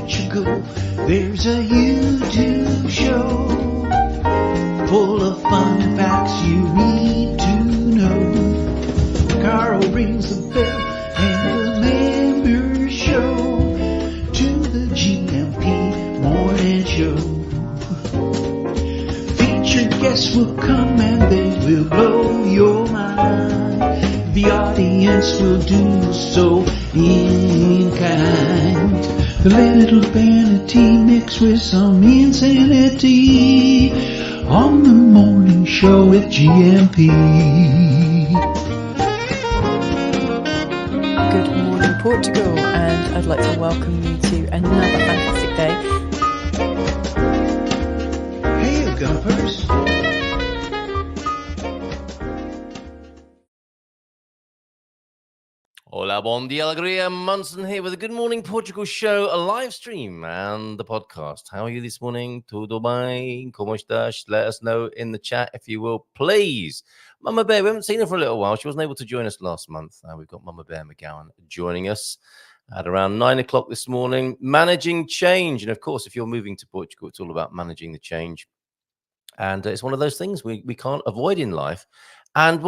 Portugal, there's a YouTube show full of fun facts you need to know. Carl rings the bell and the members show to the GMP morning show. Featured guests will come and they will blow your mind. The audience will do so in kind. The little vanity mixed with some insanity on the morning show with GMP. Good morning, Portugal, and I'd like to welcome you to another fantastic day. Hey, GuMPers. Hola, bon dia, alegria. Munson here with the Good Morning Portugal show, a live stream and the podcast. How are you this morning? Tudo bem? Como estás? Let us know in the chat if you will, please. Mamabear, we haven't seen her for a little while. She wasn't able to join us last month. We've got Mamabear McGowan joining us at around 9 o'clock this morning. Managing change. And of course, if you're moving to Portugal, it's all about managing the change. And it's one of those things we can't avoid in life. And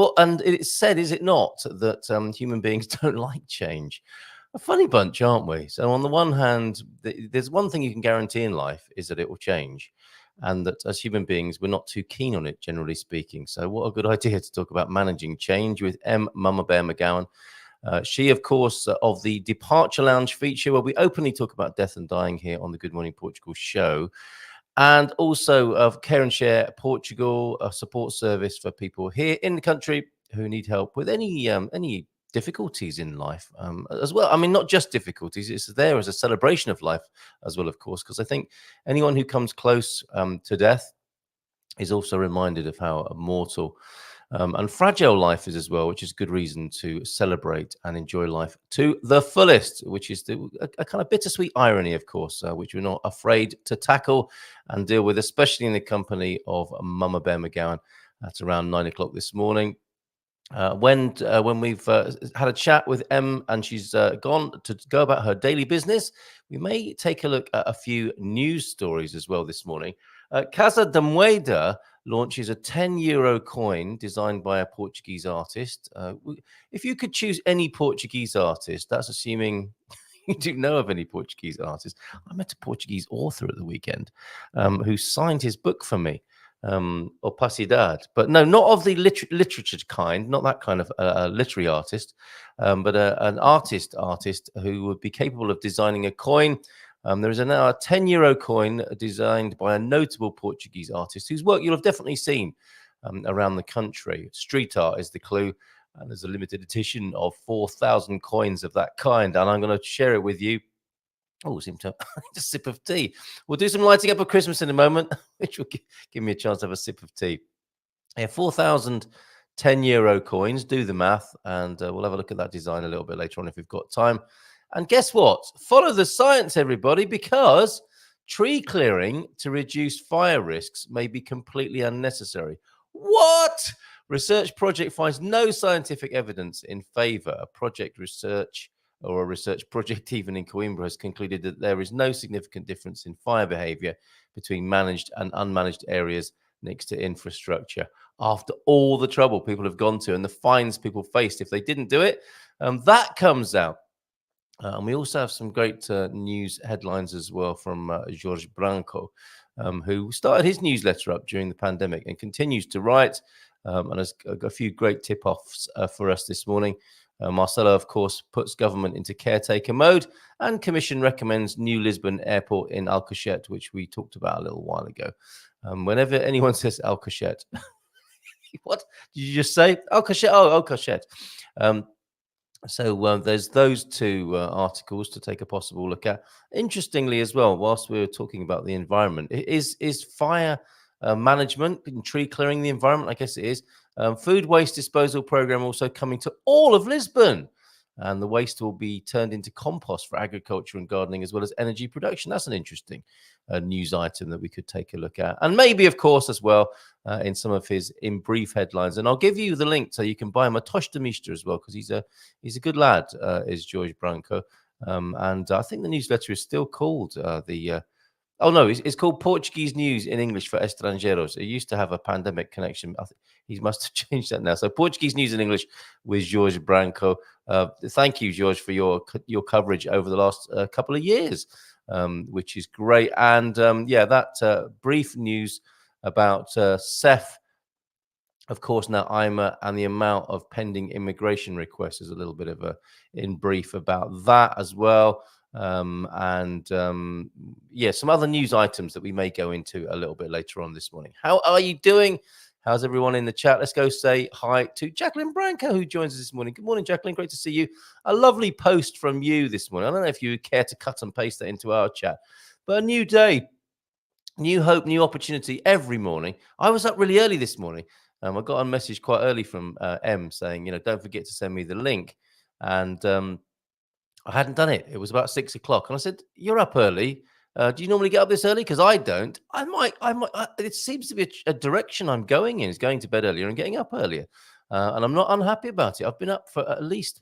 it's said, is it not, that human beings don't like change? A funny bunch, aren't we? So on the one hand, there's one thing you can guarantee in life is that it will change, and that as human beings, we're not too keen on it, generally speaking. So what a good idea to talk about managing change with Mamabear McGowan. She, of course, of the Departure Lounge feature, where we openly talk about death and dying here on the Good Morning Portugal show. And also of Care and Share Portugal, a support service for people here in the country who need help with any difficulties in life as well. I mean, not just difficulties, it's there as a celebration of life as well, of course, because I think anyone who comes close to death is also reminded of how mortal and fragile life is as well, which is good reason to celebrate and enjoy life to the fullest, which is a kind of bittersweet irony, of course, which we're not afraid to tackle and deal with, especially in the company of Mamabear McGowan at around 9 o'clock this morning. When we've had a chat with Em and she's gone to go about her daily business, we may take a look at a few news stories as well this morning. Casa de Moeda launches a 10 euro coin designed by a Portuguese artist. If you could choose any Portuguese artist, that's assuming you do know of any Portuguese artists. I met a Portuguese author at the weekend who signed his book for me, Opacidade. But no, not of the literature kind, not that kind of literary artist, but an artist who would be capable of designing a coin. There is now a 10 euro coin designed by a notable Portuguese artist whose work you'll have definitely seen around the country. Street art is the clue, and there's a limited edition of 4,000 coins of that kind, and I'm going to share it with you. Oh, seem to have a sip of tea. We'll do some lighting up of Christmas in a moment, which will give me a chance to have a sip of tea. Yeah, 4,000 10 euro coins. Do the math, and we'll have a look at that design a little bit later on if we've got time. And guess what? Follow the science, everybody, because tree clearing to reduce fire risks may be completely unnecessary. What? Research project finds no scientific evidence in favor. A research project even in Coimbra has concluded that there is no significant difference in fire behavior between managed and unmanaged areas next to infrastructure. After all the trouble people have gone to and the fines people faced if they didn't do it, that comes out. And we also have some great news headlines as well from Jorge Branco, who started his newsletter up during the pandemic and continues to write and has got a few great tip-offs for us this morning. Marcelo, of course, puts government into caretaker mode, and Commission recommends new Lisbon airport in Alcochete, which we talked about a little while ago. Whenever anyone says Alcochete, what did you just say? Alcochete? Oh, Alcochete. So there's those two articles to take a possible look at. Interestingly as well, whilst we were talking about the environment, is fire management and tree clearing the environment? I guess it is. Food waste disposal program also coming to all of Lisbon. And the waste will be turned into compost for agriculture and gardening, as well as energy production. That's an interesting news item that we could take a look at. And maybe, of course, as well, in some of his in brief headlines. And I'll give you the link so you can buy him a Tosh de Mista as well, because he's a good lad, is Jorge Branco. And I think the newsletter is still called Oh no, it's called Portuguese News in English for Estrangeiros. It used to have a pandemic connection. I think he must have changed that now. So Portuguese News in English with Jorge Branco. Thank you, Jorge, for your coverage over the last couple of years, which is great. And that brief news about Seth. Of course, now and the amount of pending immigration requests is a little bit of a in brief about that as well. Some other news items that we may go into a little bit later on this morning. How are you doing? How's everyone in the chat? Let's go say hi to Jacqueline Branco, who joins us this morning. Good morning, Jacqueline. Great to see you. A lovely post from you this morning. I don't know if you would care to cut and paste that into our chat, but a new day, new hope, new opportunity every morning. I was up really early this morning. I got a message quite early from M saying, don't forget to send me the link. And I hadn't done it. It was about 6 o'clock. And I said, you're up early. Do you normally get up this early? Because I don't. I might. It seems to be a direction I'm going in, is going to bed earlier and getting up earlier. And I'm not unhappy about it. I've been up for at least,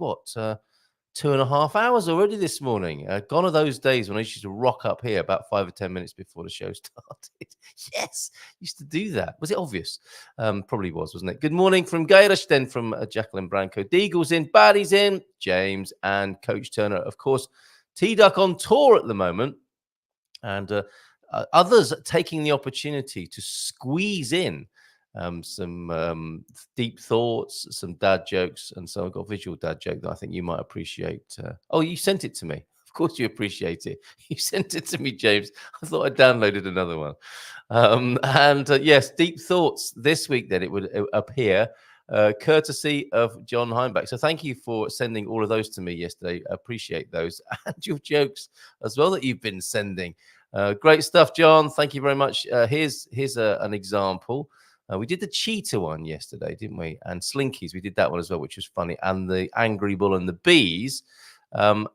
2.5 hours already this morning. Gone are those days when I used to rock up here about 5 or 10 minutes before the show started. Yes, used to do that. Was it obvious? Probably was, wasn't it? Good morning from Gairish, then from Jacqueline Branco. Deagle's in, Baddy's in, James and Coach Turner. Of course, T-Duck on tour at the moment. And others taking the opportunity to squeeze in some deep thoughts, some dad jokes, and so I've got a visual dad joke that I think you might appreciate. You sent it to me. Of course you appreciate it. You sent it to me, James. I thought I downloaded another one. Yes, deep thoughts this week. Then it would appear, courtesy of John Heimbach. So thank you for sending all of those to me yesterday. I appreciate those and your jokes as well that you've been sending. Great stuff, John. Thank you very much. Here's an example. We did the cheetah one yesterday, didn't we? And Slinkies, we did that one as well, which was funny. And the Angry Bull and the Bees. And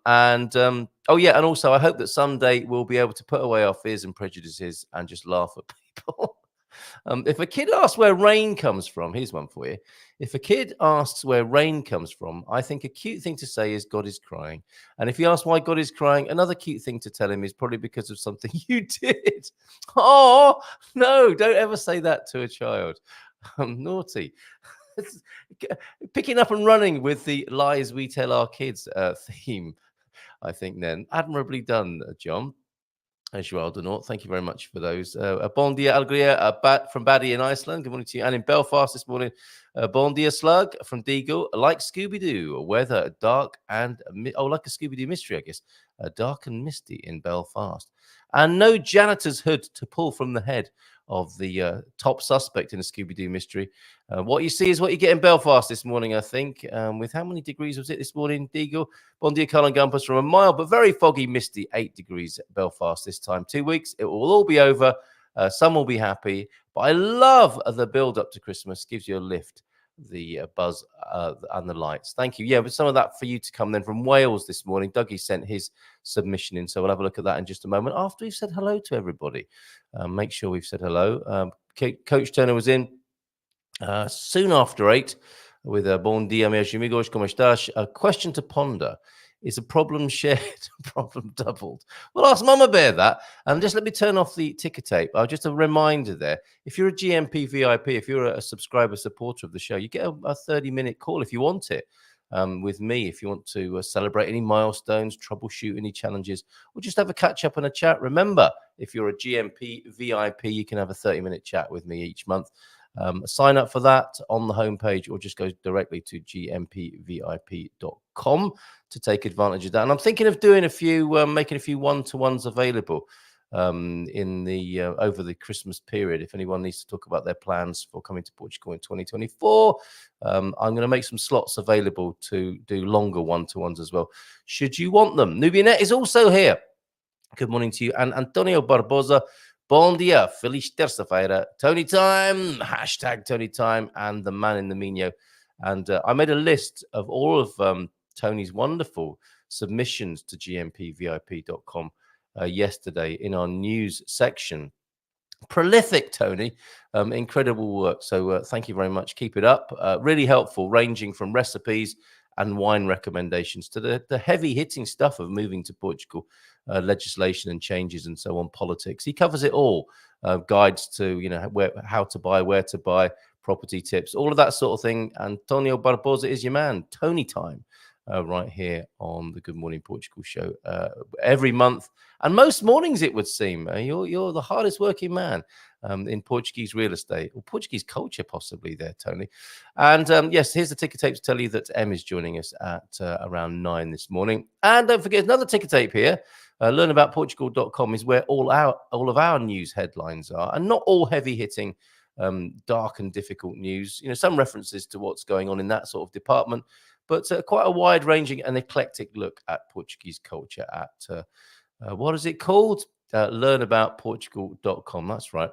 also I hope that someday we'll be able to put away our fears and prejudices and just laugh at people. If a kid asks where rain comes from, here's one for you. If a kid asks where rain comes from, I think a cute thing to say is God is crying. And if he asks why God is crying, another cute thing to tell him is probably because of something you did. Oh, no, don't ever say that to a child. Naughty. Picking up and running with the lies we tell our kids theme, I think then. Admirably done, John. As you are, Donort. Thank you very much for those. Bon dia, Alegria, from Baddy in Iceland. Good morning to you. And in Belfast this morning, bon dia, Slug from Deagle. Like Scooby-Doo, weather dark and, like a Scooby-Doo mystery, I guess. Dark and misty in Belfast. And no janitor's hood to pull from the head of the top suspect in a Scooby-Doo mystery. What you see is what you get in Belfast this morning, I think. With how many degrees was it this morning, Deagle? Bon dia, Carl and GuMPers from a mild but very foggy, misty 8 degrees at Belfast this time. 2 weeks, it will all be over. Some will be happy. But I love the build-up to Christmas. Gives you a lift, the buzz and the lights. Thank you. Yeah, but some of that for you to come then from Wales this morning. Dougie sent his submission in, so we'll have a look at that in just a moment after we've said hello to everybody. Make sure we've said hello. Coach Turner was in soon after 8 with Bon dia, meus amigos, como estás? A question to ponder. Is a problem shared, problem doubled? We'll ask Mama Bear that. And just let me turn off the ticker tape. Just a reminder there. If you're a GMP VIP, if you're a subscriber supporter of the show, you get a 30-minute call if you want it with me. If you want to celebrate any milestones, troubleshoot any challenges, or just have a catch up and a chat. Remember, if you're a GMP VIP, you can have a 30-minute chat with me each month. Sign up for that on the homepage or just go directly to gmpvip.com to take advantage of that. And I'm thinking of doing making a few one-to-ones available in the over the Christmas period. If anyone needs to talk about their plans for coming to Portugal in 2024, I'm going to make some slots available to do longer one-to-ones as well, should you want them. Nubianet is also here. Good morning to you. And Antonio Barbosa, bon dia, feliz terça-feira, Tony Time, hashtag Tony Time, and the man in the Mino. And I made a list of all of Tony's wonderful submissions to gmpvip.com yesterday in our news section. Prolific, Tony. Incredible work. So thank you very much. Keep it up. Really helpful, ranging from recipes and wine recommendations to the heavy hitting stuff of moving to Portugal, legislation and changes and so on, politics. He covers it all. Guides to, how to buy, where to buy, property tips, all of that sort of thing. Antonio Barbosa is your man. Tony time. Right here on the Good Morning Portugal show every month, and most mornings it would seem. You're the hardest working man in Portuguese real estate, or Portuguese culture possibly there, Tony. And yes, here's the ticker tape to tell you that Em is joining us at around 9 this morning. And don't forget another ticker tape here. Learnaboutportugal.com is where all of our news headlines are, and not all heavy hitting, dark and difficult news. Some references to what's going on in that sort of department, but quite a wide-ranging and eclectic look at Portuguese culture at, what is it called? Learnaboutportugal.com. That's right.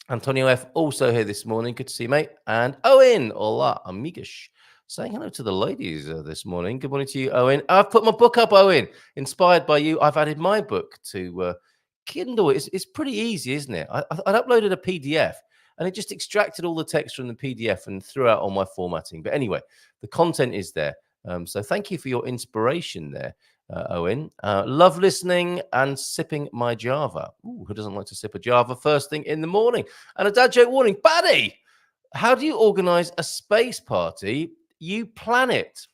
Antonio F. also here this morning. Good to see you, mate. And Owen, hola, amigos. Saying hello to the ladies this morning. Good morning to you, Owen. I've put my book up, Owen. Inspired by you, I've added my book to Kindle. It's pretty easy, isn't it? I'd uploaded a PDF, and it just extracted all the text from the PDF and threw out all my formatting. But anyway, the content is there. So thank you for your inspiration there, Owen. Love listening and sipping my Java. Ooh, who doesn't like to sip a Java first thing in the morning? And a dad joke warning. Buddy, how do you organize a space party? You plan it.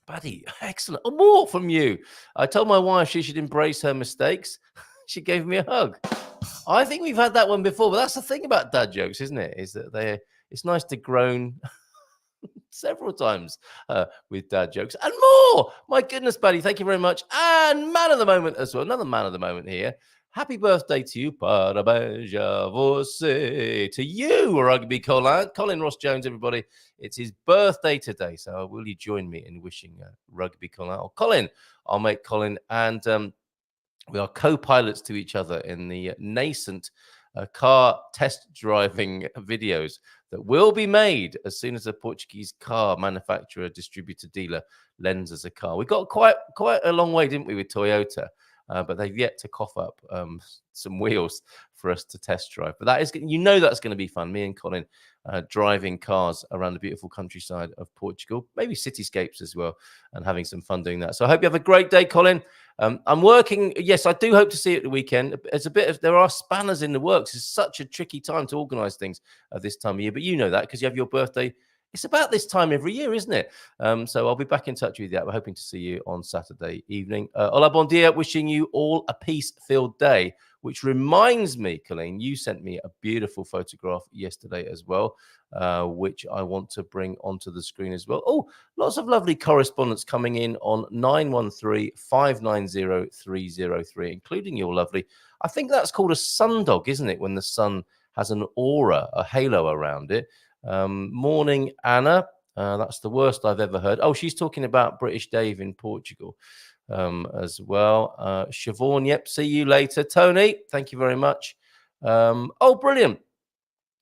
Buddy, excellent. Oh, more from you. I told my wife she should embrace her mistakes. She gave me a hug. I think we've had that one before, but that's the thing about dad jokes, isn't it? Is that it's nice to groan several times with dad jokes and more. My goodness, buddy, thank you very much. And man of the moment as well, another man of the moment here. Happy birthday to you, parabéns a você, to you, Rugby Colin Ross Jones, everybody. It's his birthday today, so will you join me in wishing Rugby Colin? Oh, Colin, I'll make Colin, and we are co-pilots to each other in the nascent car test driving videos that will be made as soon as a Portuguese car manufacturer, distributor, dealer lends us a car. We got quite a long way, didn't we, with Toyota? But they've yet to cough up some wheels for us to test drive. But that is, that's going to be fun. Me and Colin driving cars around the beautiful countryside of Portugal, maybe cityscapes as well, and having some fun doing that. So I hope you have a great day, Colin. I'm working. Yes, I do hope to see you at the weekend. There are spanners in the works. It's such a tricky time to organise things at this time of year. But you know that because you have your birthday. It's about this time every year, isn't it? So I'll be back in touch with you. We're hoping to see you on Saturday evening. Hola, bon dia. Wishing you all a peace-filled day, which reminds me, Colleen, you sent me a beautiful photograph yesterday as well, which I want to bring onto the screen as well. Oh, lots of lovely correspondence coming in on 913-590-303, including your lovely, I think that's called a sundog, isn't it? When the sun has an aura, a halo around it. Morning, Anna. That's the worst I've ever heard. Oh, she's talking about British Dave in Portugal as well. Siobhan, yep, see you later. Tony, thank you very much. Oh, brilliant.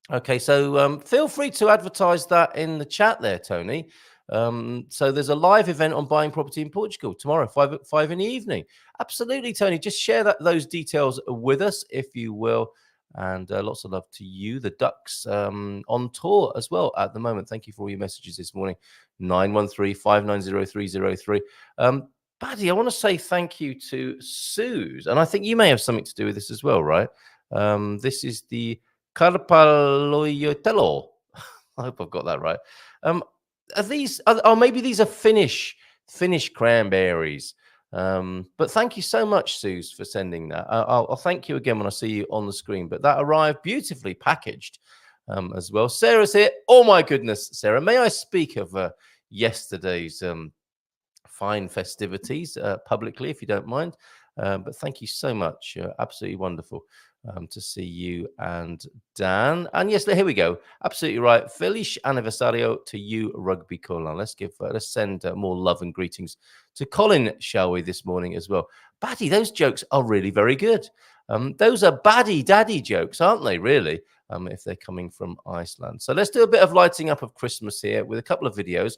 Okay, so feel free to advertise that in the chat there, Tony. So there's a live event on buying property in Portugal tomorrow, 5 in the evening. Absolutely, Tony. Just share those details with us, if you will. And lots of love to you, the Ducks, on tour as well at the moment. Thank you for all your messages this morning. 913-590-303. Paddy, I want to say thank you to Suze. And I think you may have something to do with this as well, right? This is the Carpaloiotelo. I hope I've got that right. Maybe these are Finnish cranberries. But thank you so much, Suze, for sending that. I'll thank you again when I see you on the screen. But that arrived beautifully packaged as well. Sarah's here. Oh, my goodness, Sarah. May I speak of yesterday's fine festivities publicly, if you don't mind? But thank you so much. Absolutely wonderful to see you and Dan. And yes, here we go. Absolutely right. Feliz aniversario to you, Rugby Colin. Let's send more love and greetings to Colin, shall we, this morning as well. Baddie, those jokes are really very good. Those are baddie daddy jokes, aren't they, really? If they're coming from Iceland. So let's do a bit of lighting up of Christmas here with a couple of videos.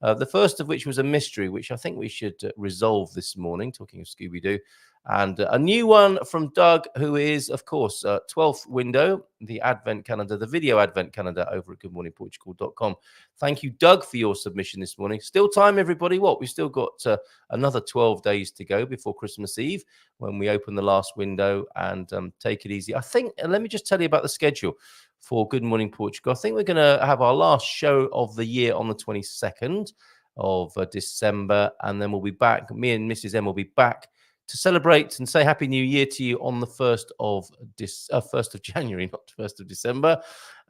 The first of which was a mystery, which I think we should resolve this morning, talking of Scooby-Doo. And a new one from Doug, who is, of course, 12th window, the Advent calendar, the video Advent calendar over at goodmorningportugal.com. Thank you, Doug, for your submission this morning. Still time, everybody. We've still got another 12 days to go before Christmas Eve when we open the last window, and take it easy. I think, let me just tell you about the schedule for Good Morning Portugal. I think we're going to have our last show of the year on the 22nd of December, and then we'll be back. Me and Mrs. M will be back to celebrate and say Happy New Year to you on the 1st of January, not 1st of December.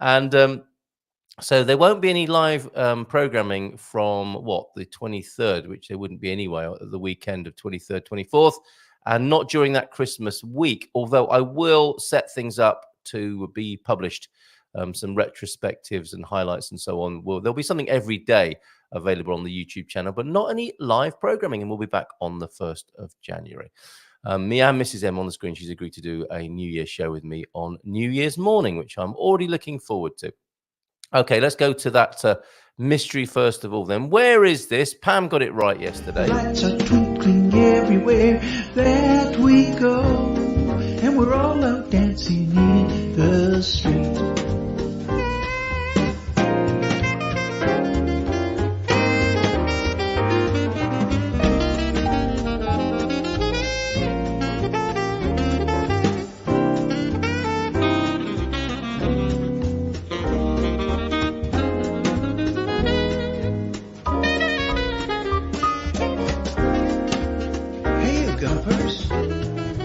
And so there won't be any live programming from the 23rd, which there wouldn't be anyway, the weekend of 23rd, 24th, and not during that Christmas week, although I will set things up to be published, some retrospectives and highlights and so on. There'll be something every day available on the YouTube channel, but not any live programming, and we'll be back on the 1st of January. Me and Mrs. M on the screen, she's agreed to do a New Year's show with me on New Year's morning, which I'm already looking forward to. Okay, let's go to that mystery first of all then. Where is this? Pam got it right yesterday. Lights are twinkling everywhere that we go, and we're all out dancing in the street.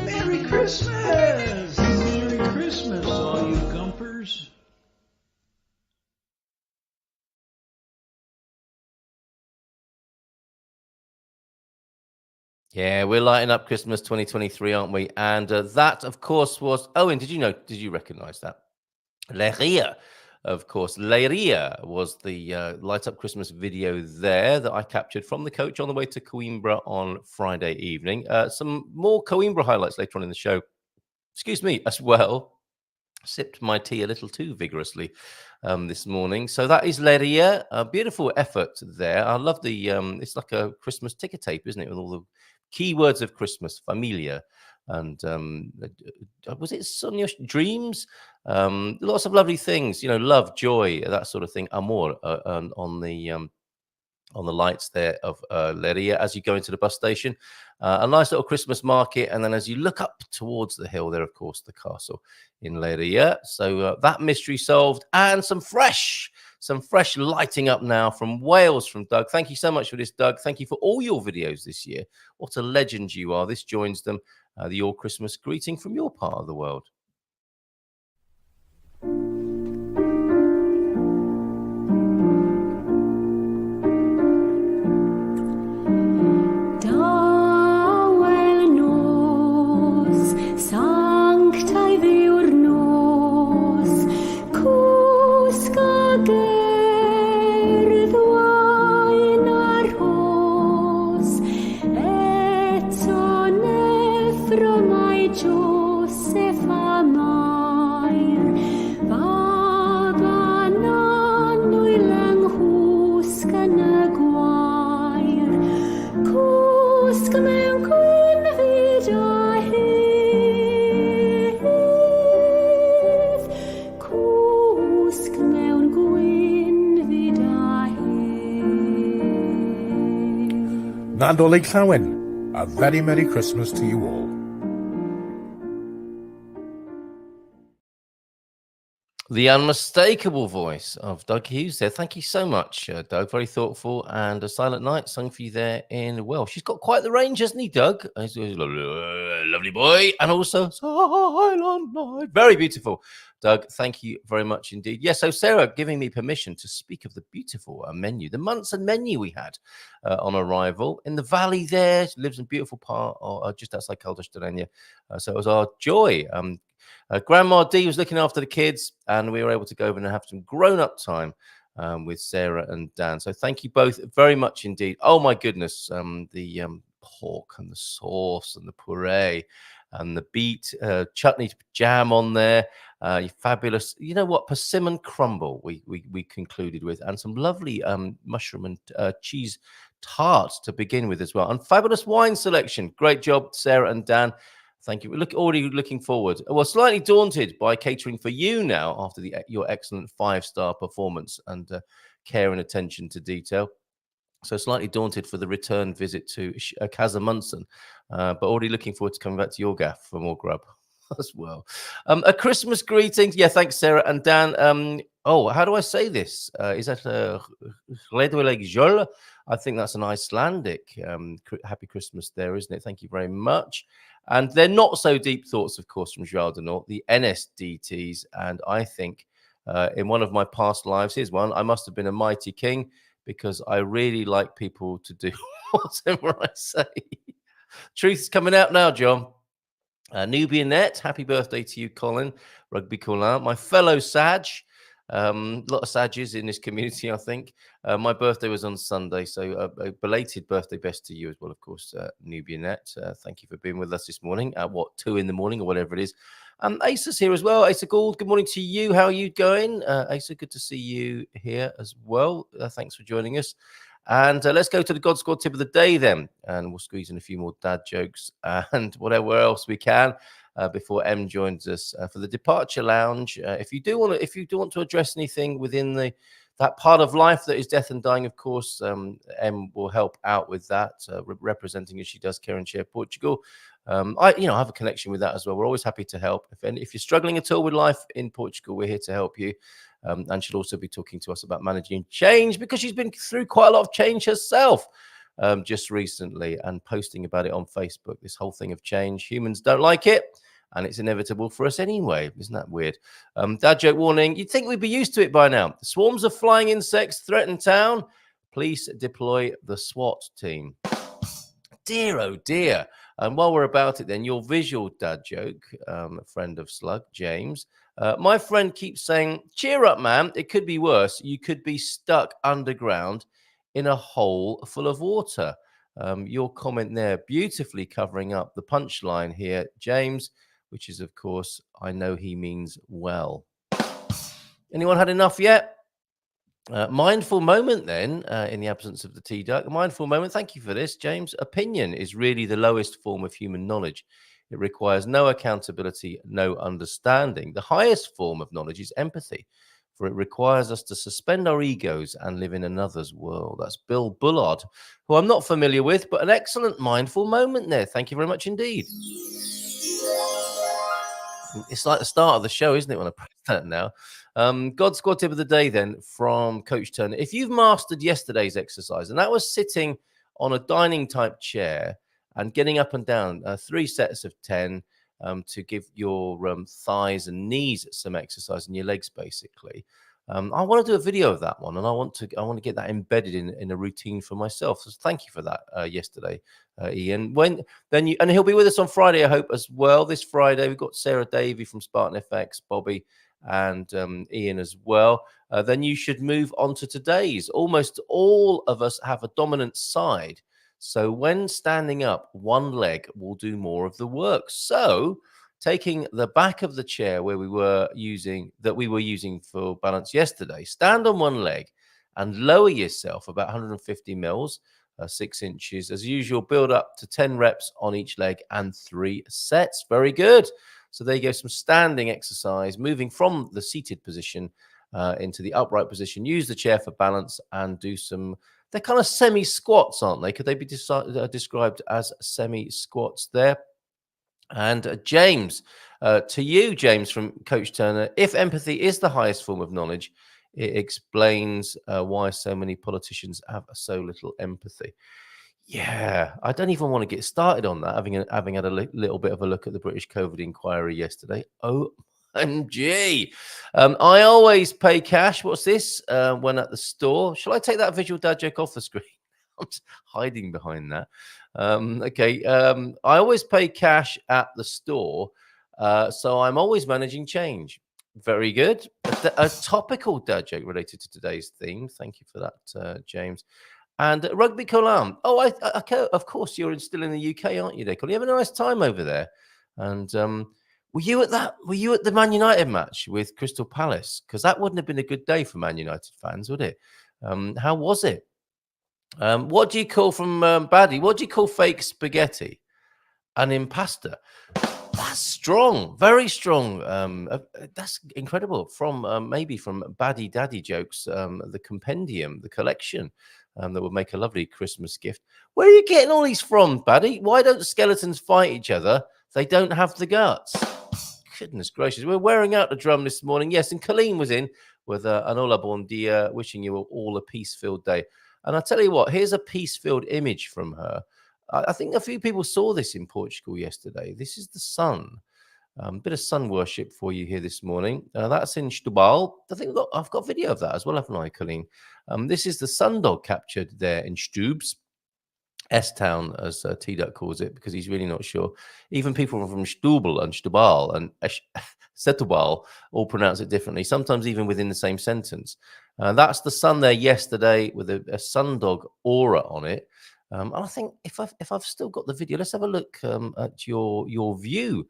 Merry Christmas! Merry Christmas, all you GuMPers. Yeah, we're lighting up Christmas 2023, aren't we? And that, of course, was... Owen, did you recognize that? Leiria, of course. Leiria was the Light Up Christmas video there that I captured from the coach on the way to GuMPer on Friday evening. Some more GuMPer highlights later on in the show. Excuse me, as well. Sipped my tea a little too vigorously this morning. So that is Leiria. A beautiful effort there. I love the... it's like a Christmas ticker tape, isn't it? With all the keywords of Christmas, familia, and was it Sonia Dreams? Lots of lovely things, love, joy, that sort of thing. Amor on the lights there of Leiria as you go into the bus station. A nice little Christmas market, and then as you look up towards the hill there, of course, the castle in Leiria. So that mystery solved, and some fresh lighting up now from Wales from Doug. Thank you so much for this, Doug. Thank you for all your videos this year. What a legend you are. This joins them, the All Christmas greeting from your part of the world. Nadolig Llawen, a very Merry Christmas to you all. The unmistakable voice of Doug Hughes there. Thank you so much, Doug. Very thoughtful. And A Silent Night sung for you there in Welsh. He's got quite the range, hasn't he, Doug? He's a lovely boy. And also Silent Night. Very beautiful. Doug, thank you very much indeed. Yes, so Sarah giving me permission to speak of the beautiful menu, the Munson menu we had on arrival in the valley there. She lives in a beautiful part just outside Caldas. So it was our joy. Grandma D was looking after the kids, and we were able to go over and have some grown-up time with Sarah and Dan. So thank you both very much indeed. Oh, my goodness. The pork and the sauce and the puree and the beet chutney jam on there. Fabulous, you know what, persimmon crumble we concluded with, and some lovely mushroom and cheese tarts to begin with as well, and fabulous wine selection. Great job, Sarah and Dan. Thank you. We're already looking forward. Well, slightly daunted by catering for you now after your excellent 5-star performance and care and attention to detail. So slightly daunted for the return visit to Carl Munson, but already looking forward to coming back to your gaff for more grub as well. A Christmas greeting. Yeah, thanks, Sarah and Dan. Oh, how do I say this? Is that I think that's an Icelandic. Happy Christmas there, isn't it? Thank you very much. And they're not so deep thoughts, of course, from Joao de Nort, the NSDTs. And I think in one of my past lives, here's one, I must have been a mighty king because I really like people to do whatever I say. Truth's coming out now, John. Nubian Net, happy birthday to you, Colin. Rugby Colin, my fellow Sag. A lot of Sages in this community, I think. My birthday was on Sunday, so a belated birthday best to you as well, of course, Nubian Net. Thank you for being with us this morning at 2 in the morning or whatever it is. Asa's here as well. Asa Gould, good morning to you. How are you going? Asa, good to see you here as well. Thanks for joining us. And let's go to the God Squad tip of the day then. And we'll squeeze in a few more dad jokes and whatever else we can before Em joins us for the departure lounge. If you do want to address anything within that part of life that is death and dying, of course, Em will help out with that, representing as she does Care and Share Portugal. I have a connection with that as well. We're always happy to help. If you're struggling at all with life in Portugal, we're here to help you. And she'll also be talking to us about managing change because she's been through quite a lot of change herself just recently and posting about it on Facebook. This whole thing of change, humans don't like it. And it's inevitable for us anyway. Isn't that weird? Dad joke warning. You'd think we'd be used to it by now. Swarms of flying insects threaten town. Police deploy the SWAT team. Dear, oh dear. And while we're about it then, your visual dad joke, a friend of Slug, James. My friend keeps saying, cheer up, man. It could be worse. You could be stuck underground in a hole full of water. Your comment there beautifully covering up the punchline here, James, which is, of course, I know he means well. Anyone had enough yet? Mindful moment then, in the absence of the tea duck. Mindful moment. Thank you for this, James. Opinion is really the lowest form of human knowledge. It requires no accountability, no understanding. The highest form of knowledge is empathy, for it requires us to suspend our egos and live in another's world. That's Bill Bullard, who I'm not familiar with, but an excellent mindful moment there. Thank you very much indeed. It's like the start of the show, isn't it, when I press that now? God Squad tip of the day then from Coach Turner. If you've mastered yesterday's exercise, and that was sitting on a dining type chair and getting up and down 3 sets of 10 to give your thighs and knees some exercise and your legs basically. I want to do a video of that one, and I want to get that embedded in a routine for myself. So thank you for that yesterday, Ian. And he'll be with us on Friday, I hope, as well. This Friday we've got Sarah Davey from Spartan FX, Bobby, and Ian as well. Then you should move on to today's. Almost all of us have a dominant side. So when standing up, one leg will do more of the work. So taking the back of the chair we were using for balance yesterday, stand on one leg and lower yourself about 150 mils, 6 inches. As usual, build up to 10 reps on each leg and 3 sets. Very good. So there you go, some standing exercise, moving from the seated position into the upright position. Use the chair for balance and do some, they're kind of semi-squats, aren't they? Could they be described as semi-squats there? And James, to you, James, from Coach Turner, if empathy is the highest form of knowledge, it explains why so many politicians have so little empathy. Yeah, I don't even want to get started on that, having had a little bit of a look at the British COVID inquiry yesterday. OMG. I always pay cash. What's this? When at the store. Shall I take that visual dad joke off the screen? I'm just hiding behind that. Okay. I always pay cash at the store, so I'm always managing change. Very good. A topical dad joke related to today's theme. Thank you for that, James. And Rugby Colam. Oh, of course, you're still in the UK, aren't you, Declan? You have a nice time over there. And were you at that? Were you at the Man United match with Crystal Palace? Because that wouldn't have been a good day for Man United fans, would it? How was it? What do you call from Baddy? What do you call fake spaghetti? An impasta. That's strong, very strong. That's incredible. From maybe from Baddy Daddy Jokes, the compendium, the collection that would make a lovely Christmas gift. Where are you getting all these from, Baddy? Why don't skeletons fight each other? They don't have the guts. Goodness gracious. We're wearing out the drum this morning. Yes, and Colleen was in with an Ola Bon Dia, wishing you all a peace-filled day. And I'll tell you what, here's a peace-filled image from her. I think a few people saw this in Portugal yesterday. This is the sun. Bit of sun worship for you here this morning. That's in Setúbal. I think I've got video of that as well, haven't I, Colleen? This is the sundog captured there in Stubes. S-Town, as T-Duck calls it, because he's really not sure. Even people from Stubal and Setúbal and Setúbal all pronounce it differently, sometimes even within the same sentence. That's the sun there yesterday with a sundog aura on it. And I think if I've still got the video, let's have a look at your view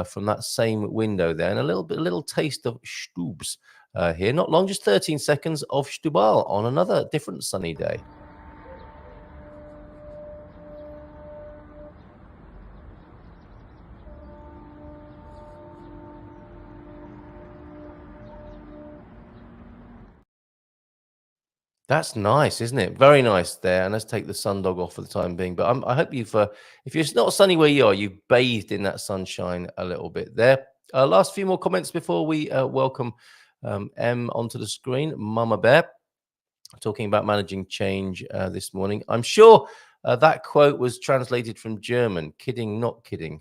from that same window there, and a little taste of Stubes here. Not long, just 13 seconds of Setúbal on another different sunny day. That's nice, isn't it? Very nice there. And let's take the sundog off for the time being. But I hope you've, if it's not sunny where you are, you've bathed in that sunshine a little bit there. Last few more comments before we welcome M onto the screen. Mama Bear talking about managing change this morning. I'm sure that quote was translated from German. Kidding, not kidding.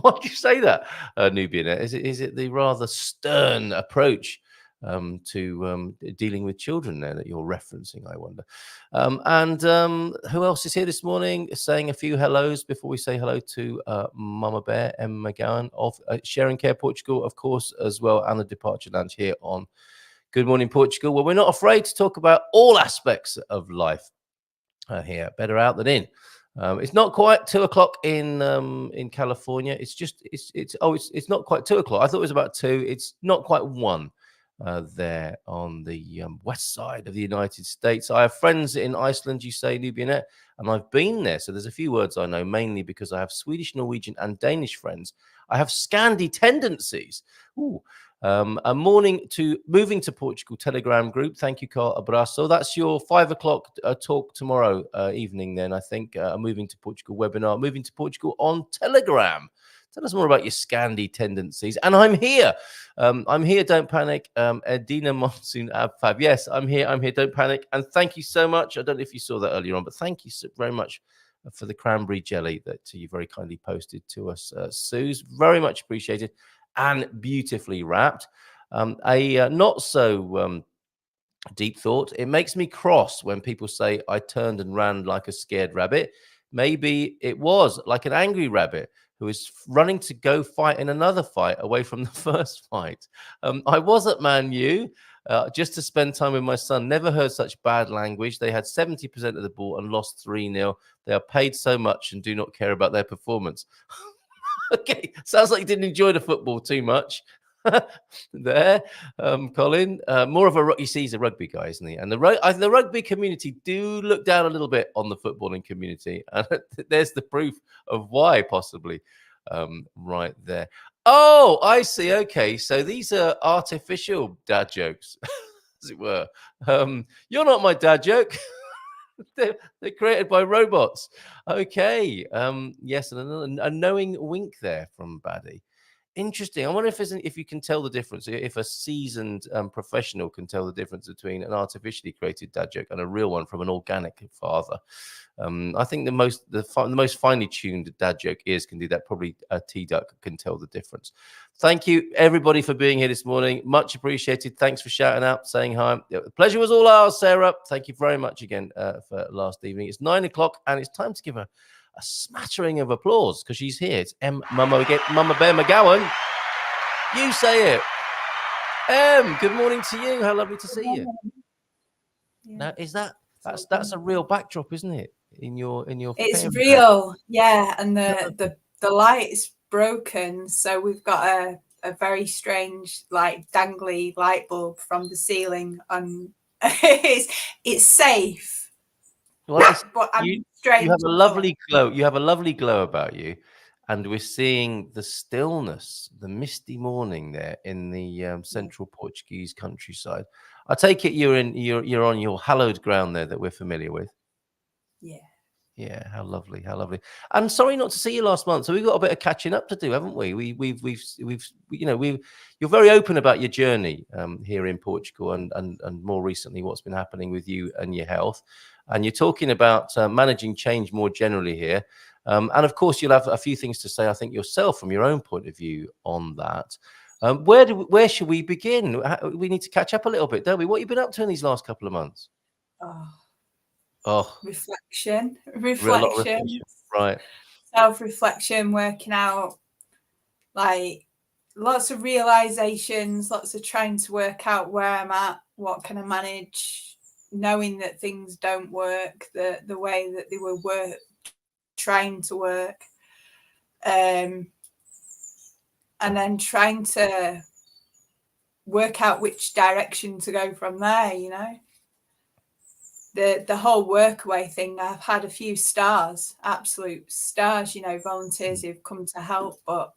Why do you say that, Nubian? Is it the rather stern approach to dealing with children there that you're referencing, I wonder? And who else is here this morning saying a few hellos before we say hello to Mamabear McGowan of Sharing Care Portugal, of course, as well, and the Departure Lounge here on Good Morning Portugal. Well, we're not afraid to talk about all aspects of life here. Better out than in. It's not quite 2 o'clock in California. It's not quite 2 o'clock. I thought it was about 2. It's not quite 1 there on the west side of the United States. I have friends in Iceland, you say, Nubianette, and I've been there. So there's a few words I know, mainly because I have Swedish, Norwegian, and Danish friends. I have Scandi tendencies. Ooh. A morning to moving to Portugal Telegram group. Thank you, Carl Abraço. That's your 5 o'clock talk tomorrow evening. Then I think a moving to Portugal webinar. Moving to Portugal on Telegram. Tell us more about your Scandi tendencies. And I'm here. I'm here. Don't panic. Edina Monsoon Abfab. Yes, I'm here. I'm here. Don't panic. And thank you so much. I don't know if you saw that earlier on, but thank you so very much for the cranberry jelly that you very kindly posted to us, Suze. Very much appreciated. And beautifully wrapped. A not so deep thought. It makes me cross when people say I turned and ran like a scared rabbit. Maybe it was like an angry rabbit who is running to go fight in another fight away from the first fight. I was at Man U just to spend time with my son. Never heard such bad language. They had 70% of the ball and lost 3-0. They are paid so much and do not care about their performance. Okay, sounds like you didn't enjoy the football too much there, Colin. More of a, you see, he's a rugby guy, isn't he? And the rugby community do look down a little bit on the footballing community. And there's the proof of why, possibly, right there. Oh, I see. Okay, so these are artificial dad jokes, as it were. You're not my dad joke. They're created by robots. Okay. Yes, and a knowing wink there from Baddy. Interesting. I wonder if you can tell the difference, if a seasoned professional can tell the difference between an artificially created dad joke and a real one from an organic father. I think the most finely tuned dad joke ears can do that. Probably T-Duck can tell the difference. Thank you, everybody, for being here this morning. Much appreciated. Thanks for shouting out, saying hi. The pleasure was all ours, Sarah. Thank you very much again for last evening. It's 9 o'clock, and it's time to give her a smattering of applause because she's here. It's Mamabear McGowan. You say it. Good morning to you. How lovely to see you. Yeah. Now, is that That's a real backdrop, isn't it? In your It's fairy tale. real, yeah. And the light's broken, so we've got a very strange, like, dangly light bulb from the ceiling on. It's safe, Well, but I'm you strange. have a lovely glow. You have a lovely glow about you, and we're seeing the stillness, the misty morning there in the central Portuguese countryside. I take it you're on your hallowed ground there that we're familiar with. Yeah. Yeah, how lovely, how lovely. I'm sorry not to see you last month. So we've got a bit of catching up to do, haven't we? You're very open about your journey here in Portugal and more recently what's been happening with you and your health. And you're talking about managing change more generally here. And of course, you'll have a few things to say, I think, yourself from your own point of view on that. Where should we begin? We need to catch up a little bit, don't we? What have you been up to in these last couple of months? Reflection, A lot of reflection. Right. Self-reflection, working out, like, lots of realizations, lots of trying to work out where I'm at, what can I manage, knowing that things don't work the way that they were trying to work, and then trying to work out which direction to go from there, you know. The whole workaway thing, I've had a few stars, absolute stars, you know, volunteers who've come to help, but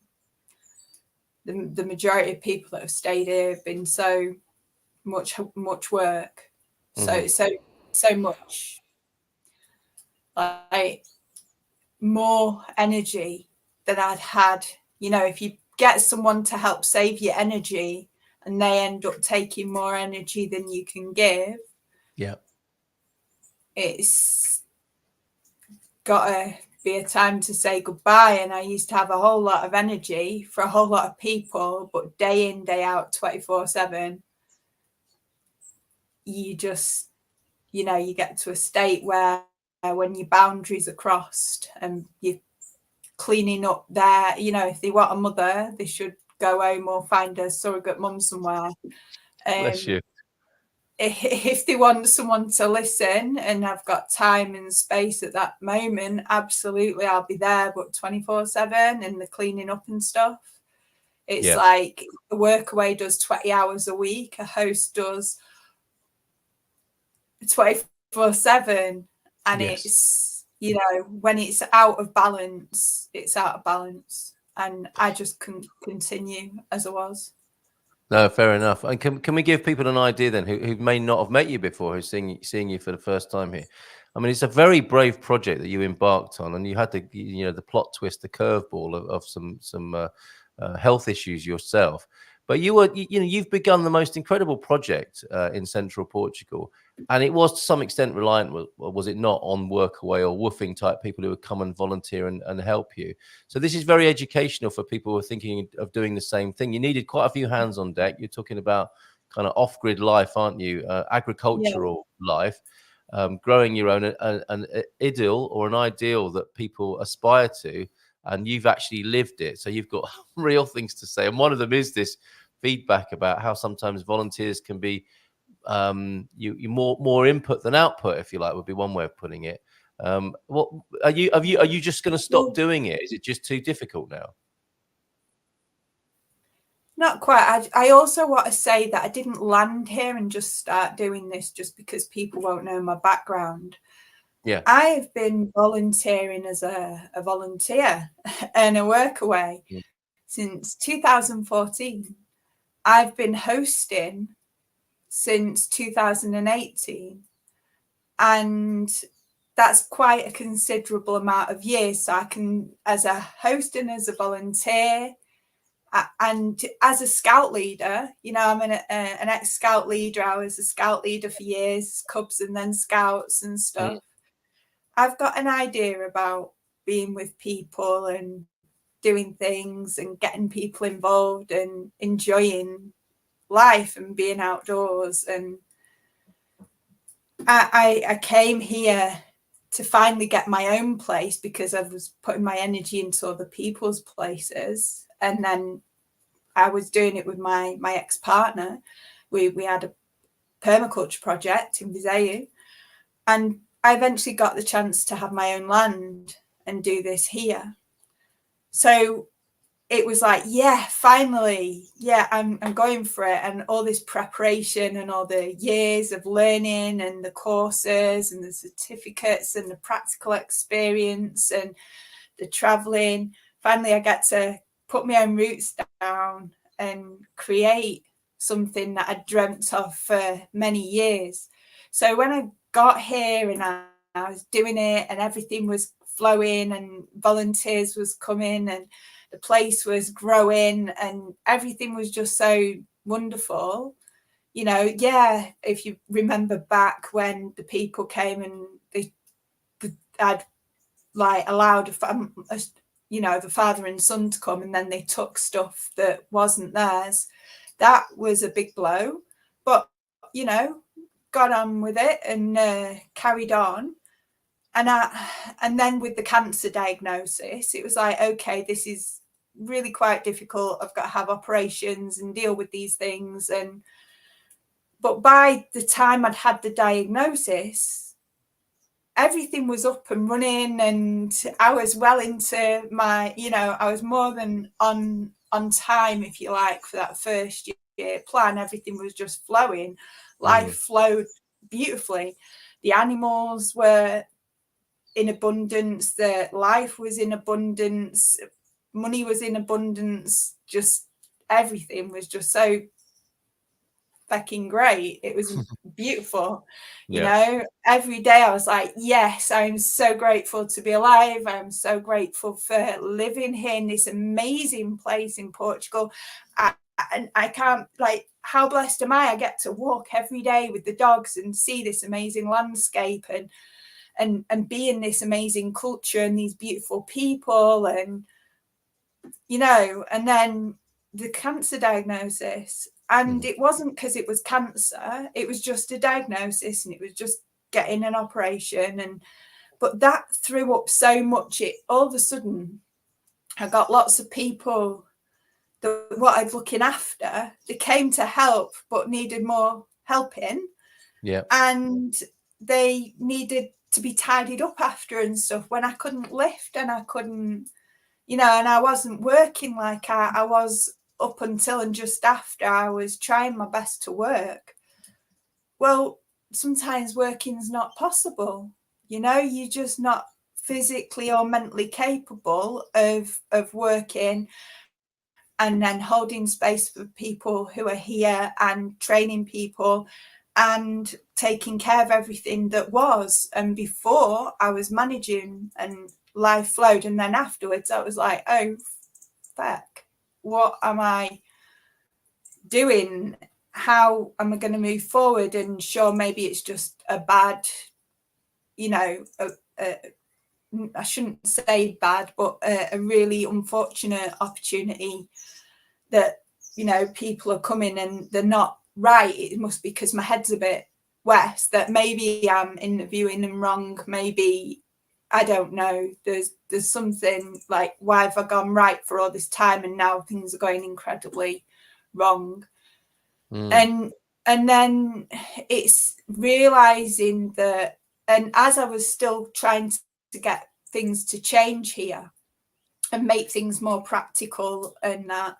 the majority of people that have stayed here have been so much work, so much, like, more energy than I'd had. You know, if you get someone to help save your energy and they end up taking more energy than you can give, yeah, it's got to be a time to say goodbye. And I used to have a whole lot of energy for a whole lot of people, but day in, day out, 24/7, you just, you know, you get to a state where when your boundaries are crossed and you're cleaning up there, you know, if they want a mother, they should go home or find a surrogate mum somewhere. Bless you. If they want someone to listen and I've got time and space at that moment, absolutely, I'll be there. But 24/7 and the cleaning up and stuff, it's like the workaway does 20 hours a week. A host does 24/7. And it's, you know, when it's out of balance, it's out of balance. And I just couldn't continue as I was. No, fair enough. And can we give people an idea then who may not have met you before, who's seeing you for the first time here? I mean, it's a very brave project that you embarked on, and you had the plot twist, the curveball of some health issues yourself. But you've begun the most incredible project in central Portugal, and it was to some extent reliant, was it not, on workaway or woofing type people who would come and volunteer and help you. So this is very educational for people who are thinking of doing the same thing. You needed quite a few hands on deck. You're talking about kind of off-grid life, aren't you? Agricultural life, growing your own, an idyll or an ideal that people aspire to. And you've actually lived it. So you've got real things to say. And one of them is this feedback about how sometimes volunteers can be you more input than output, if you like, would be one way of putting it. What are you just going to stop doing it? Is it just too difficult now? Not quite. I also want to say that I didn't land here and just start doing this just because people won't know my background. Yeah, I've been volunteering as a volunteer and a workaway since 2014. I've been hosting since 2018, and that's quite a considerable amount of years. So I can, as a host and as a volunteer, and as a scout leader, you know, I'm an ex-scout leader. I was a scout leader for years, Cubs and then Scouts and stuff. I've got an idea about being with people and doing things and getting people involved and enjoying life and being outdoors. And I came here to finally get my own place because I was putting my energy into other people's places. And then I was doing it with my ex-partner. We had a permaculture project in Viseu. And I eventually got the chance to have my own land and do this here. So it was like, yeah, finally, yeah, I'm going for it. And all this preparation and all the years of learning and the courses and the certificates and the practical experience and the traveling. Finally, I get to put my own roots down and create something that I dreamt of for many years. So when I got here and I was doing it and everything was flowing and volunteers was coming and the place was growing and everything was just so wonderful. You know, yeah, if you remember back when the people came and they had like allowed you know, the father and son to come and then they took stuff that wasn't theirs, that was a big blow. But, you know, got on with it and carried on. And then with the cancer diagnosis, it was like, okay, this is really quite difficult. I've got to have operations and deal with these things. But by the time I'd had the diagnosis, everything was up and running and I was well into my, you know, I was more than on time, if you like, for that first year plan. Everything was just flowing. Life flowed beautifully. The animals were in abundance, the life was in abundance, money was in abundance, just everything was just so fucking great. It was beautiful. You know, every day I was like, yes, I'm so grateful to be alive. I'm so grateful for living here in this amazing place in Portugal. And I can't, like, how blessed am I? I get to walk every day with the dogs and see this amazing landscape and be in this amazing culture and these beautiful people. And, you know, and then the cancer diagnosis, and it wasn't because it was cancer, it was just a diagnosis and it was just getting an operation. But that threw up so much, it all of a sudden I got lots of people that what I was looking after, they came to help but needed more helping. And they needed to be tidied up after and stuff when I couldn't lift and I couldn't, you know, and I wasn't working like I was up until and just after. I was trying my best to work. Well, sometimes working's not possible. You know, you're just not physically or mentally capable of working and then holding space for people who are here and training people and taking care of everything that was. And before I was managing and life flowed, and then afterwards I was like, oh fuck, what am I doing? How am I going to move forward? And sure, maybe it's just a bad, you know, I shouldn't say bad, but a really unfortunate opportunity that, you know, people are coming and they're not right. It must be because my head's a bit west, that maybe I'm interviewing them wrong. Maybe, I don't know. There's something like, why have I gone right for all this time and now things are going incredibly wrong? And then it's realizing that, and as I was still trying to get things to change here and make things more practical, and that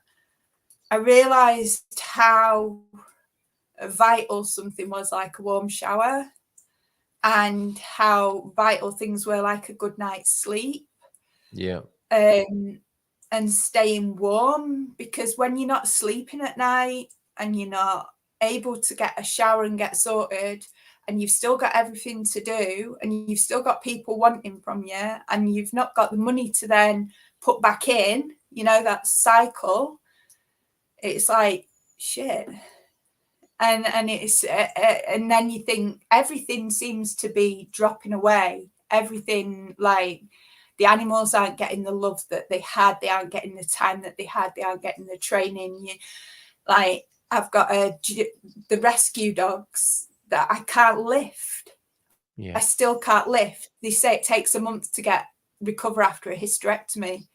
I realized how vital something was like a warm shower, and how vital things were like a good night's sleep. And staying warm, because when you're not sleeping at night and you're not able to get a shower and get sorted, and you've still got everything to do, and you've still got people wanting from you, and you've not got the money to then put back in, you know, that cycle, it's like shit. And it's and then you think everything seems to be dropping away. Everything, like, the animals aren't getting the love that they had. They aren't getting the time that they had. They aren't getting the training. Like, I've got the rescue dogs that I can't lift. I still can't lift. They say it takes a month to recover after a hysterectomy.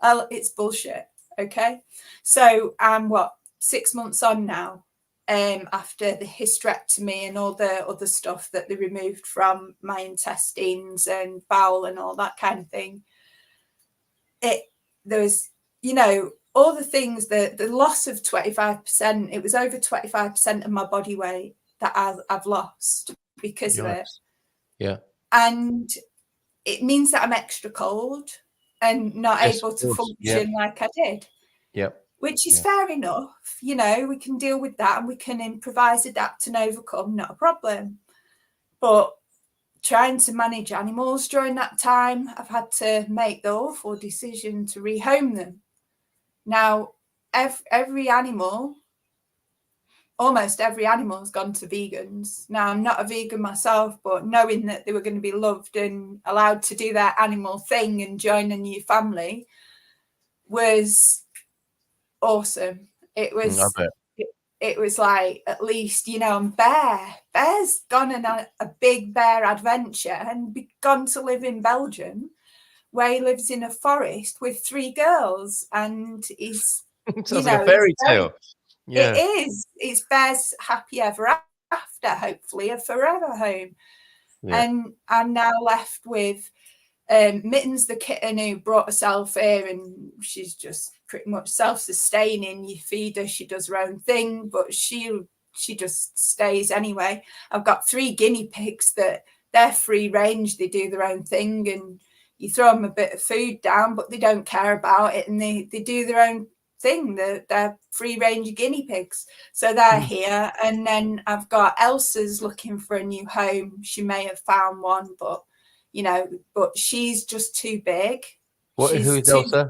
Oh, it's bullshit. Okay. So I'm 6 months on now, after the hysterectomy and all the other stuff that they removed from my intestines and bowel and all that kind of thing. There was, you know, all the things, the loss of 25%, it was over 25% of my body weight that I've lost because of it. Yeah. And it means that I'm extra cold and not able to function like I did. Yep. Which is fair enough. You know, we can deal with that and we can improvise, adapt and overcome, not a problem. But trying to manage animals during that time, I've had to make the awful decision to rehome them. Now, every animal, almost every animal has gone to vegans. Now, I'm not a vegan myself, but knowing that they were going to be loved and allowed to do their animal thing and join a new family was awesome. It was it was like, at least, you know, and Bear's gone on a big bear adventure and gone to live in Belgium, where he lives in a forest with 3 girls, and he's sounds like a fairy tale. Yeah, it is. It's Bear's happy ever after, hopefully a forever home. And I'm now left with Mittens, the kitten, who brought herself here, and she's just pretty much self-sustaining. You feed her, she does her own thing, but she just stays anyway. I've got 3 guinea pigs that they're free range, they do their own thing, and you throw them a bit of food down, but they don't care about it, and they do their own thing. They're free range guinea pigs, so they're here. And then I've got Elsa's looking for a new home. She may have found one, but you know, but she's just too big. Who's Elsa?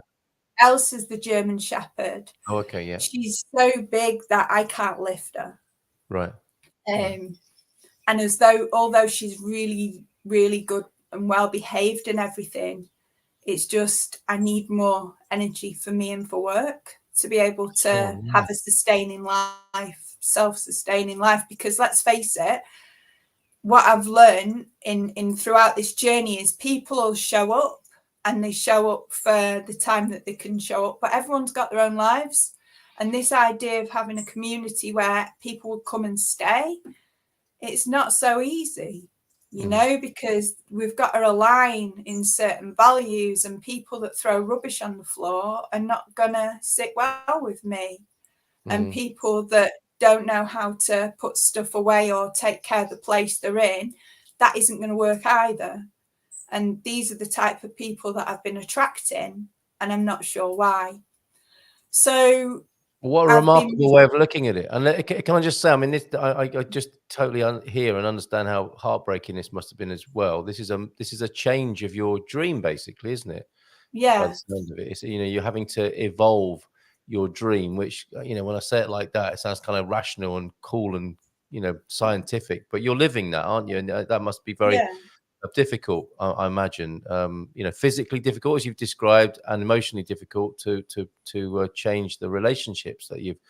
Elsa's the German Shepherd. Oh, okay, yeah. She's so big that I can't lift her. Right. And although she's really, really good and well behaved and everything, it's just I need more energy for me and for work to be able to have a sustaining life, self-sustaining life. Because let's face it, what I've learned in throughout this journey is people will show up, and they show up for the time that they can show up, but everyone's got their own lives. And this idea of having a community where people will come and stay, it's not so easy, you know, because we've got to align in certain values, and people that throw rubbish on the floor are not gonna sit well with me. And people that don't know how to put stuff away or take care of the place they're in, that isn't going to work either. And these are the type of people that I've been attracting, and I'm not sure why. So what a remarkable way of looking at it. And can I just say, I mean, I just totally hear and understand how heartbreaking this must have been as well. This is a change of your dream, basically, isn't it? Yeah. By the sound of it, it's, you know, you're having to evolve your dream, which, you know, when I say it like that, it sounds kind of rational and cool and, you know, scientific, but you're living that, aren't you? And that must be very difficult, I imagine, you know, physically difficult, as you've described, and emotionally difficult to change the relationships that you've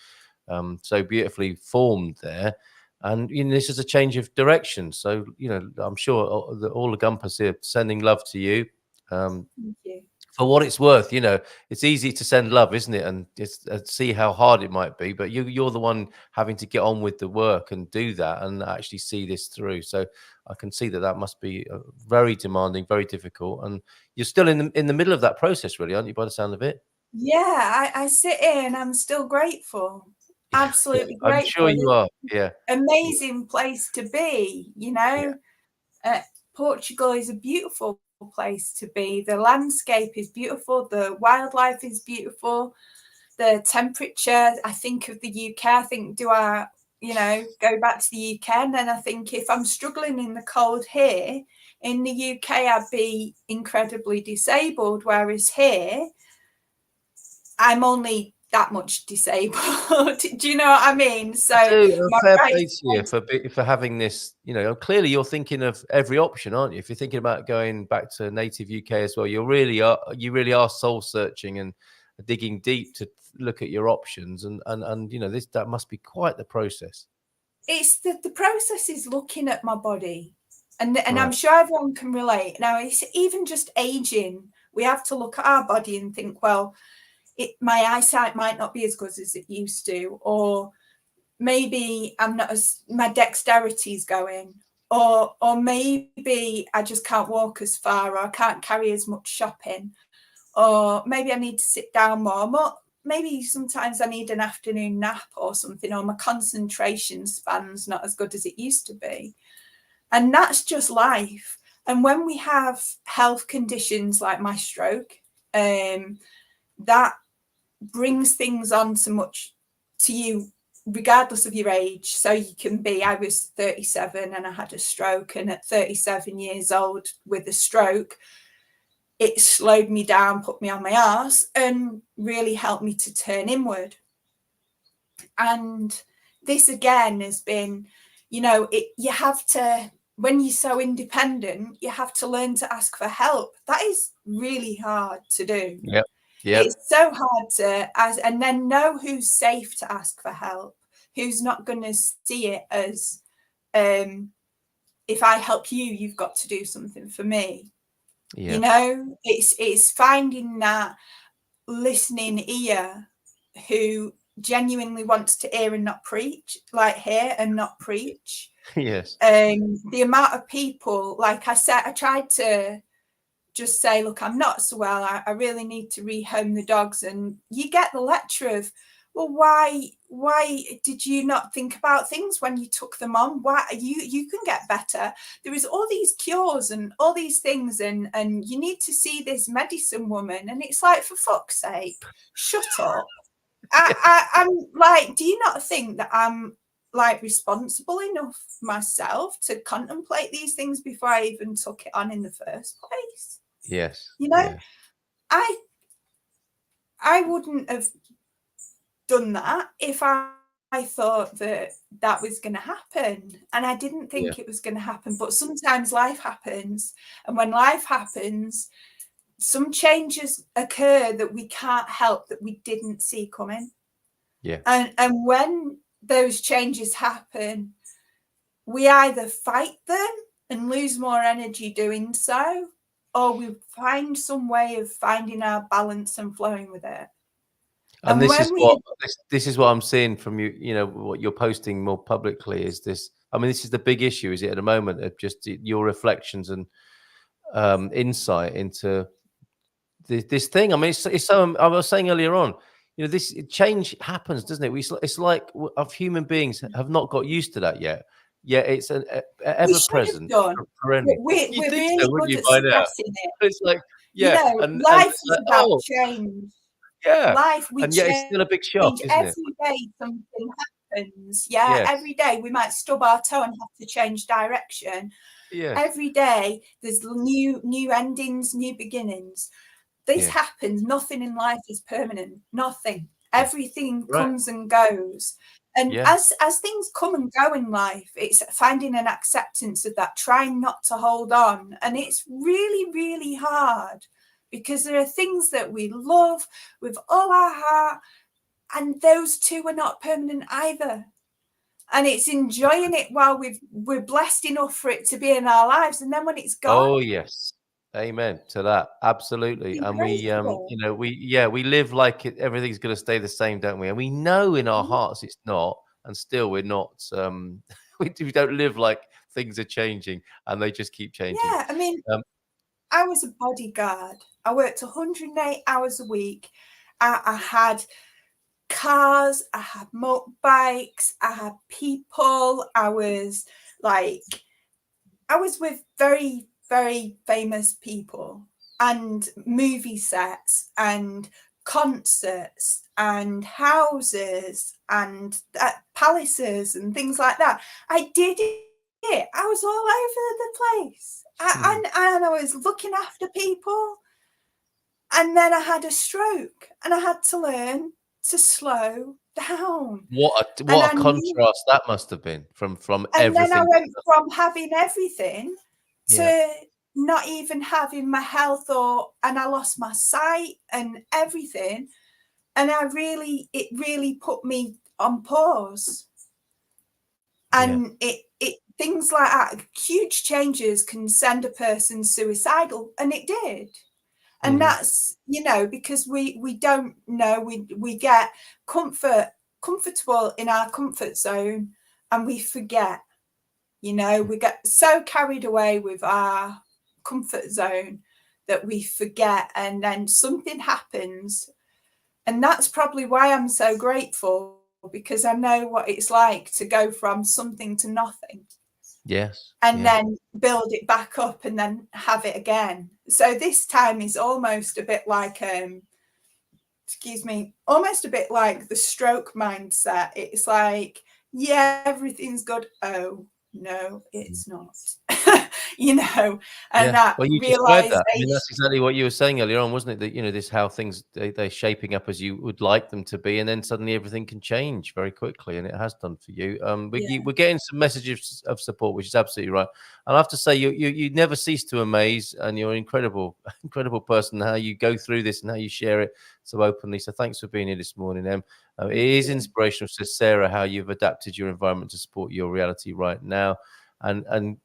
so beautifully formed there. And, you know, this is a change of direction. So, you know, I'm sure all the GuMPers here sending love to you. Thank you. For what it's worth, you know, it's easy to send love, isn't it? And just see how hard it might be, but you're the one having to get on with the work and do that and actually see this through. So I can see that must be very demanding, very difficult, and you're still in the middle of that process, really, aren't you? By the sound of it. Yeah, I sit here and I'm still grateful. Absolutely grateful. I'm sure you are. Yeah. Amazing place to be. You know, Portugal is a beautiful place to be. The landscape is beautiful, the wildlife is beautiful, the temperature. I think of the UK, I think, do I, you know, go back to the UK? And then I think if I'm struggling in the cold here in the UK, I'd be incredibly disabled, whereas here I'm only that much disabled. Do you know what I mean? So fair play to you for having this. You know, clearly you're thinking of every option, aren't you? If you're thinking about going back to native UK as well, you really are soul searching and digging deep to look at your options. And you know, that must be quite the process. It's the process is looking at my body, and I'm sure everyone can relate. Now, it's even just aging. We have to look at our body and think, well, my eyesight might not be as good as it used to, or maybe I'm not as, my dexterity's going, or maybe I just can't walk as far, or I can't carry as much shopping, or maybe I need to sit down more. Maybe sometimes I need an afternoon nap or something, or my concentration span's not as good as it used to be. And that's just life. And when we have health conditions like my stroke, that brings things on so much to you, regardless of your age. So you can be, I was 37 and I had a stroke, and at 37 years old with a stroke, it slowed me down, put me on my arse, and really helped me to turn inward. And this again has been, you know, you have to, when you're so independent, you have to learn to ask for help. That is really hard to do. Yep. It's so hard to ask, and then know who's safe to ask for help, who's not going to see it as, if I help you, you've got to do something for me. You know, it's finding that listening ear who genuinely wants to hear and not preach, like hear and not preach. Yes. The amount of people, like I said, I tried to just say, look, I'm not so well, I really need to rehome the dogs. And you get the lecture of, well, why did you not think about things when you took them on? Why you can get better. There is all these cures and all these things, and you need to see this medicine woman. And it's like, for fuck's sake, shut up. I'm like, do you not think that I'm like responsible enough myself to contemplate these things before I even took it on in the first place? Yes. You know, I wouldn't have done that if I thought that was going to happen, and I didn't think it was going to happen. But sometimes life happens, and when life happens, some changes occur that we can't help, that we didn't see coming. And when those changes happen, we either fight them and lose more energy doing so, or we find some way of finding our balance and flowing with it. And this is what I'm seeing from you. You know, what you're posting more publicly is this. I mean, this is the big issue, is it, at the moment, of just your reflections and insight into this thing. I mean, it's so. I was saying earlier on, you know, this change happens, doesn't it? It's like of human beings have not got used to that yet. Yeah, it's an ever present. We're really good at suppressing it. It's like, you know, and life is about change. Life, we and yet change. It's still a big shock, isn't every it? day something happens. Every day we might stub our toe and have to change direction. Every day there's new endings, new beginnings. This happens. Nothing in life is permanent. Nothing. Everything comes and goes. And as things come and go in life, it's finding an acceptance of that, trying not to hold on. And it's really, really hard, because there are things that we love with all our heart, and those two are not permanent either. And it's enjoying it while we're blessed enough for it to be in our lives. And then when it's gone. Oh, yes. Amen to that. Absolutely. And we, you know, we live like everything's going to stay the same, don't we? And we know in our hearts it's not, and still we're not, we don't live like things are changing and they just keep changing. Yeah. I mean, I was a bodyguard. I worked 108 hours a week. I had cars, I had motorbikes, I had people. I was with very, very famous people, and movie sets and concerts and houses and palaces and things like that. I did it. I was all over the place. And I was looking after people. And then I had a stroke, and I had to learn to slow down. What a contrast that must have been from everything. And then I went from having everything to not even having my health, and I lost my sight and everything. And it really put me on pause. And it things like that, huge changes can send a person suicidal, and it did. And that's, you know, because we don't know, we get comfort comfortable in our comfort zone and we forget, you know, we get so carried away with our comfort zone that we forget, and then something happens. And that's probably why I'm so grateful, because I know what it's like to go from something to nothing. Yes. And then build it back up and then have it again. So this time is almost a bit like, almost a bit like the stroke mindset. It's like, yeah, everything's good. Oh, no, it's not. You know, and that well, you realization. described that. I mean, that's exactly what you were saying earlier on, wasn't it? That, you know, this how things they're shaping up as you would like them to be, and then suddenly everything can change very quickly, and it has done for you. We're getting some messages of support, which is absolutely right. And I have to say, you never cease to amaze, and you're an incredible person. How you go through this and how you share it so openly. So thanks for being here this morning, Em. It is inspirational, says Sarah, how you've adapted your environment to support your reality right now. And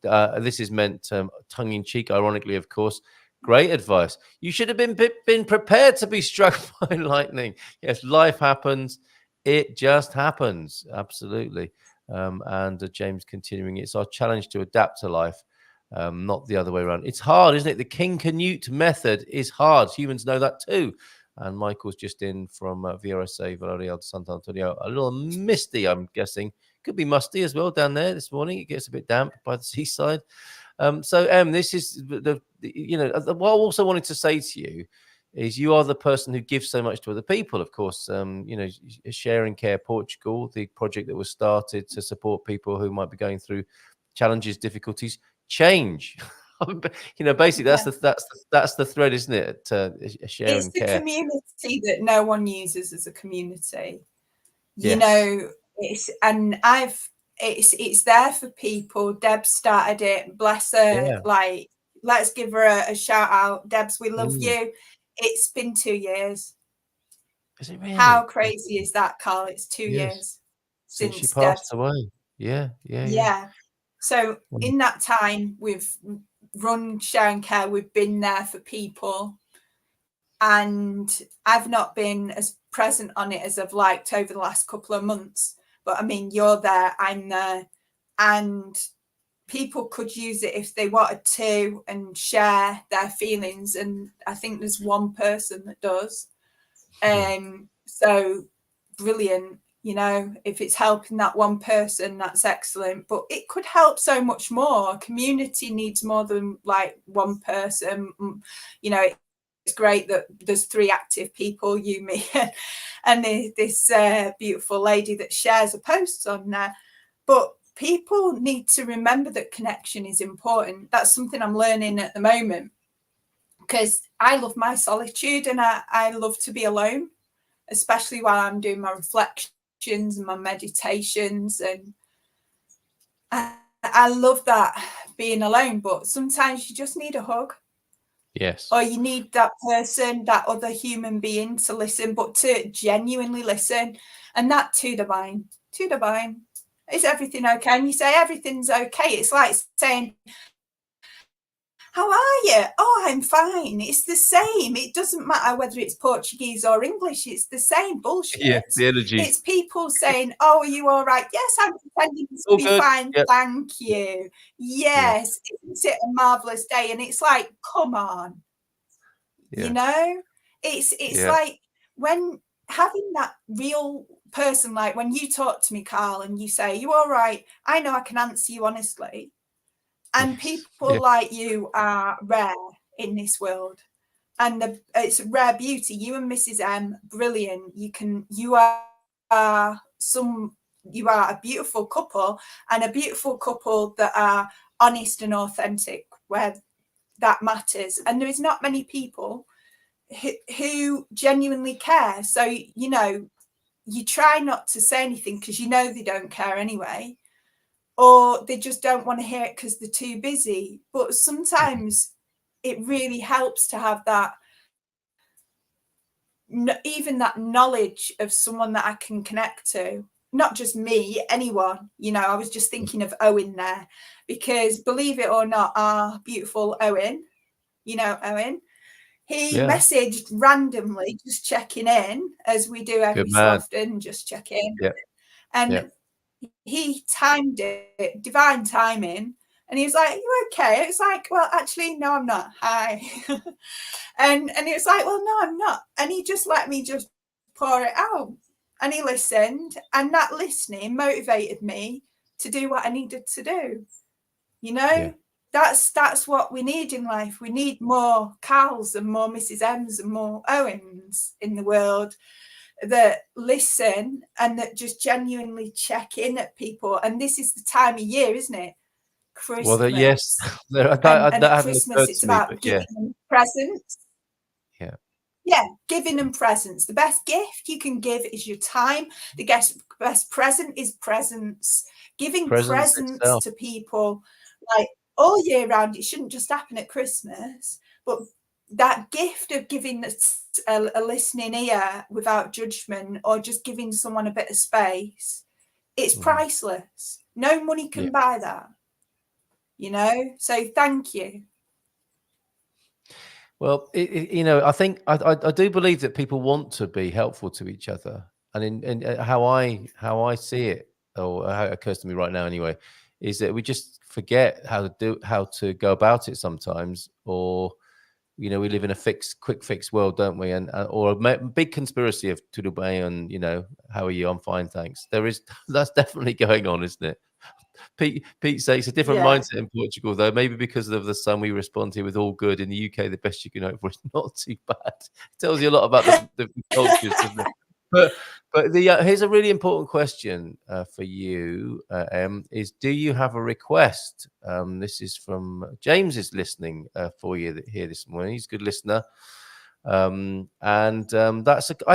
this is meant tongue in cheek, ironically, of course. Great advice. You should have been prepared to be struck by lightning. Yes, life happens. It just happens. Absolutely. And James continuing, it's our challenge to adapt to life, not the other way around. It's hard, isn't it? The King Canute method is hard. Humans know that too. And Michael's just in from VRSA, Villarreal de Sant Antonio. A little misty, I'm guessing. Could be musty as well down there this morning. It gets a bit damp by the seaside. So, this is what I also wanted to say to you is you are the person who gives so much to other people. Of course, Sharing Care Portugal, the project that was started to support people who might be going through challenges, difficulties, change. Basically that's the thread, isn't it? Sharing It's the Care community that no one uses as a community. Yes. You know, it's there for people. Deb started it, bless her. Yeah. Like, let's give her a shout out. Debs, we love Mm. you. It's been 2 years. Is it really? How crazy is that, Carl? It's 2 years since she Debs passed away. Yeah. So in that time, we've run Sharing Care. We've been there for people. And I've not been as present on it as I've liked over the last couple of months. But I mean, you're there, I'm there. And people could use it if they wanted to and share their feelings. And I think there's one person that does. So brilliant. You know, if it's helping that one person, that's excellent. But it could help so much more. A community needs more than like one person. You know, it's great that there's 3 active people, you, me, and this beautiful lady that shares a post on there. But people need to remember that connection is important. That's something I'm learning at the moment, because I love my solitude and I love to be alone, especially while I'm doing my reflections and my meditations. And I love that, being alone. But sometimes you just need a hug. Yes. Or you need that person, that other human being to listen, but to genuinely listen. And that to the vine. Is everything okay? And you say everything's okay. It's like saying, how are you? Oh, I'm fine. It's the same. It doesn't matter whether it's Portuguese or English. It's the same bullshit. Yeah, the energy. It's people saying, oh, are you all right? Yes, I'm pretending to be fine. Yep. Thank you. Yes. Isn't it a marvellous day? And it's like, come on. Yeah. You know, it's like when having that real person, like when you talk to me, Carl, and you say, you all right? I know I can answer you honestly. And people like you are rare in this world. And it's rare beauty. You and Mrs. M, brilliant. You are a beautiful couple, and a beautiful couple that are honest and authentic, where that matters. And there is not many people who genuinely care. So, you know, you try not to say anything because you know they don't care anyway, or they just don't want to hear it because they're too busy. But sometimes it really helps to have that, even that knowledge of someone that I can connect to. Not just me, anyone. You know, I was just thinking of Owen there, because believe it or not, our beautiful Owen, you know, Owen, He Yeah. messaged randomly, just checking in, as we do every Good so man. often, just check in. Yeah. And Yeah. he timed it, divine timing. And he was like, "You okay?" It's like, "Well, actually, no, I'm not. Hi." and it was like, "Well, no, I'm not." And he just let me just pour it out. And he listened. And that listening motivated me to do what I needed to do. You know? Yeah. That's what we need in life. We need more Carls and more Mrs. M's and more Owens in the world that listen and that just genuinely check in at people. And this is the time of year, isn't it? Well, yes, Christmas. that And at hadn't Christmas, occurred it's to me, about but giving yeah, them presents. yeah, Yeah, giving them presents. The best gift you can give is your time. The best present is presents. Giving presence presents itself. to people like all year round. It shouldn't just happen at Christmas, but that gift of giving a listening ear without judgment, or just giving someone a bit of space, it's priceless. No money can Yeah. buy that, you know? So thank you. Well, I think I do believe that people want to be helpful to each other, and in how I see it, or how it occurs to me right now, anyway, is that we just forget how to go about it sometimes, or we live in a quick fix world, don't we? And or a big conspiracy of to Dubai, and how are you? I'm fine, thanks. That's definitely going on, isn't it? Pete says it's a different Yeah. mindset in Portugal, though. Maybe because of the sun, we respond here with all good. In the UK, the best you can hope for is not too bad. It tells you a lot about the cultures, doesn't it? But here's a really important question for you, is do you have a request? This is from James is listening for you here this morning. He's a good listener. I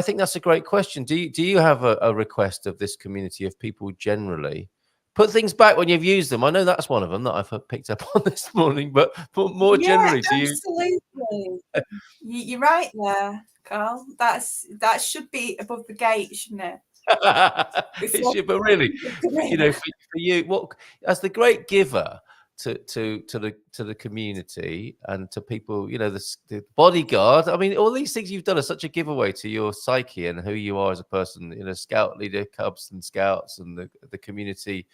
think that's a great question. Do you have a request of this community, of people generally? Put things back when you've used them. I know that's one of them that I've picked up on this morning, but more generally, do you? Absolutely. You're right there, Carl. That should be above the gate, shouldn't it? It should, but really, for you, what as the great giver to the community and to people, the bodyguard. I mean, all these things you've done are such a giveaway to your psyche and who you are as a person. Scout leader, Cubs and Scouts, and the community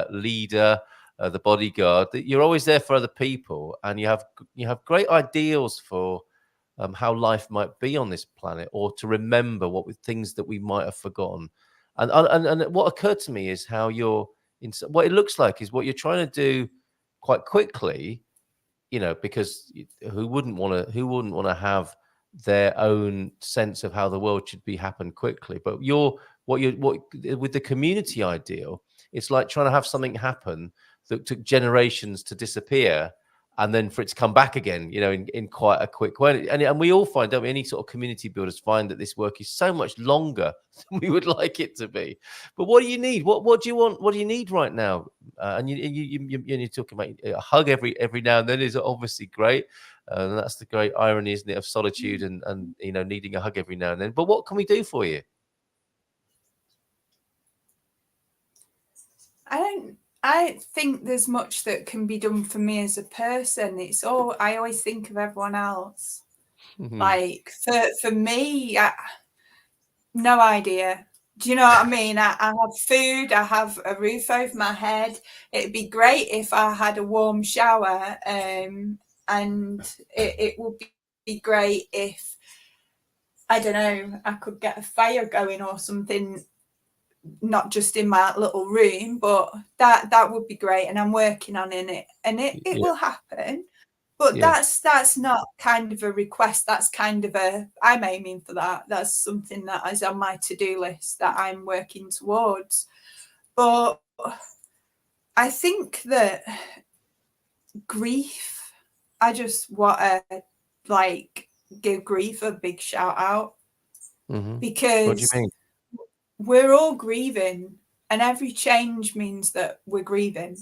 leader, the bodyguard. That you're always there for other people, and you have great ideals for how life might be on this planet, or to remember things that we might have forgotten. And what occurred to me is how what it looks like is what you're trying to do quite quickly, because who wouldn't want to have their own sense of how the world should happen quickly? But what with the community ideal, it's like trying to have something happen that took generations to disappear, and then for it to come back again, in quite a quick way. And we all find, don't we, any sort of community builders find that this work is so much longer than we would like it to be. But what do you need? What do you want? What do you need right now? And you're talking about a hug every now and then is obviously great. And that's the great irony, isn't it, of solitude and needing a hug every now and then. But what can we do for you? I think there's much that can be done for me as a person. I always think of everyone else. Mm-hmm. Like for me, no idea. Do you know what I mean? I have food, I have a roof over my head. It'd be great if I had a warm shower, and it would be great if, I don't know, I could get a fire going or something, not just in my little room, but that would be great. And I'm working on it, and it will happen. But that's not kind of a request. That's kind of I'm aiming for that. That's something that is on my to-do list that I'm working towards. But I think that grief, I just want to give grief a big shout out. Mm-hmm. Because what do you mean? We're all grieving, and every change means that we're grieving,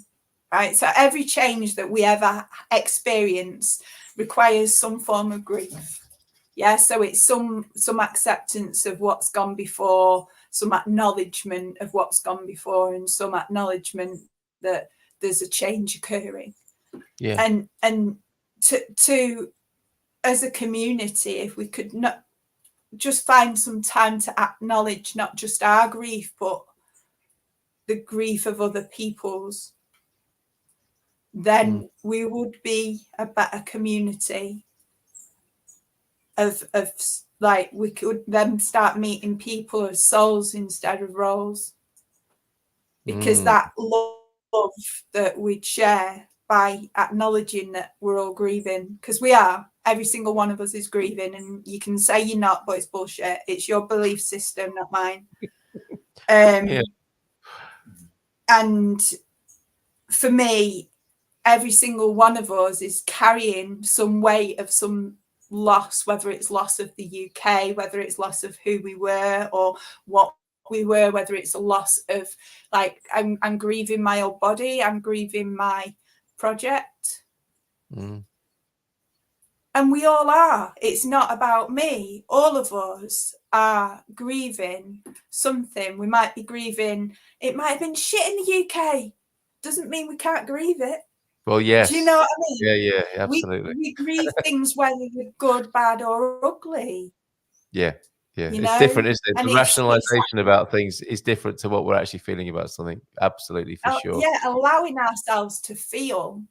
right? So every change that we ever experience requires some form of grief. Yeah, so it's some acceptance of what's gone before, some acknowledgement of what's gone before, and some acknowledgement that there's a change occurring. Yeah. And to as a community, if we could not just find some time to acknowledge not just our grief, but the grief of other people's, then we would be a better community of like, we could then start meeting people as souls instead of roles, because that love that we'd share by acknowledging that we're all grieving, because we are, every single one of us is grieving, and you can say you're not, but it's bullshit. It's your belief system, not mine. And for me, every single one of us is carrying some weight of some loss, whether it's loss of the UK, whether it's loss of who we were or what we were, whether it's a loss of, like, I'm grieving my old body, I'm grieving my project. And we all are. It's not about me. All of us are grieving something. We might be grieving, it might have been shit in the UK. Doesn't mean we can't grieve it. Well, yes. Do you know what I mean? Yeah, absolutely. We grieve things whether they're good, bad, or ugly. Yeah. You It's know? different, isn't it? And The rationalization about things is different to what we're actually feeling about something. Absolutely, for sure. Yeah, allowing ourselves to feel.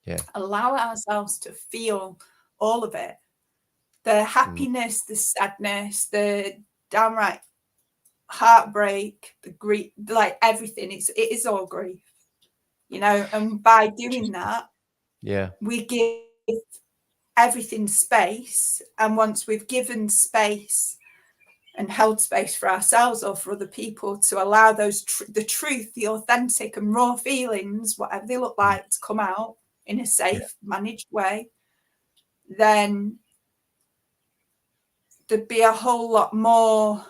Yeah. Allow ourselves to feel all of it. The happiness, the sadness, the downright heartbreak, the grief, like everything. It is all grief, you know. And by doing that, we give everything space. And once we've given space and held space for ourselves or for other people to allow those the truth, the authentic and raw feelings, whatever they look like, to come out in a safe, managed way, then there'd be a whole lot more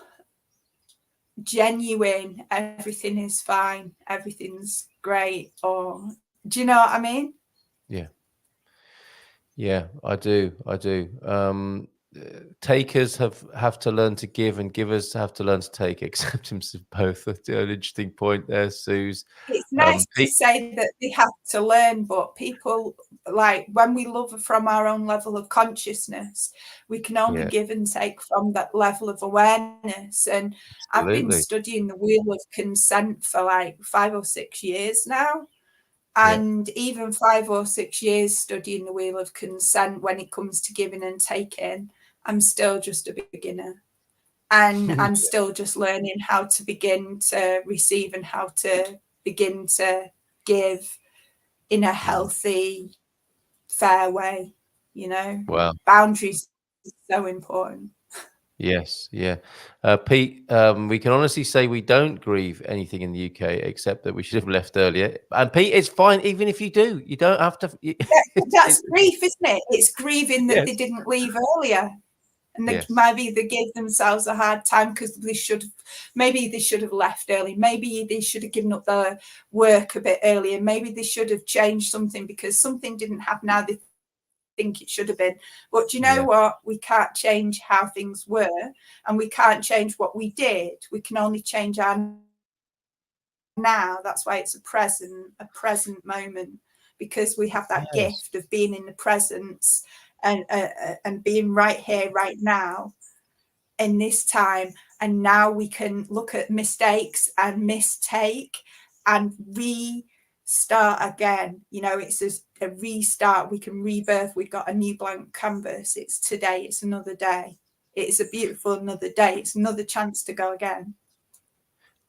genuine, everything is fine, everything's great, or do you know what I mean? Yeah, I do. Takers have to learn to give, and givers have to learn to take. Acceptance of both. That's an interesting point there, Suze. It's nice to say that they have to learn, but people, like, when we love from our own level of consciousness, we can only give and take from that level of awareness. And I've been studying the wheel of consent for like 5 or 6 years now. And even 5 or 6 years studying the wheel of consent, when it comes to giving and taking, I'm still just a beginner. And I'm still just learning how to begin to receive and how to begin to give in a healthy, fair way, you know. Wow. Boundaries are so important. Yes, Pete, we can honestly say we don't grieve anything in the UK except that we should have left earlier. And Pete, it's fine even if you do. You don't have to. That's grief, isn't it? It's grieving that they didn't leave earlier. And maybe they gave themselves a hard time because they should have left early. Maybe they should have given up their work a bit earlier. Maybe they should have changed something because something didn't happen how they think it should have been. But you know what? We can't change how things were, and we can't change what we did. We can only change our now. That's why it's a present moment, because we have that gift of being in the presence and being right here, right now, in this time. And now we can look at mistakes and mistake and restart again. You know, it's a restart. We can rebirth. We've got a new blank canvas. It's today. It's another day. It's a beautiful another day. It's another chance to go again.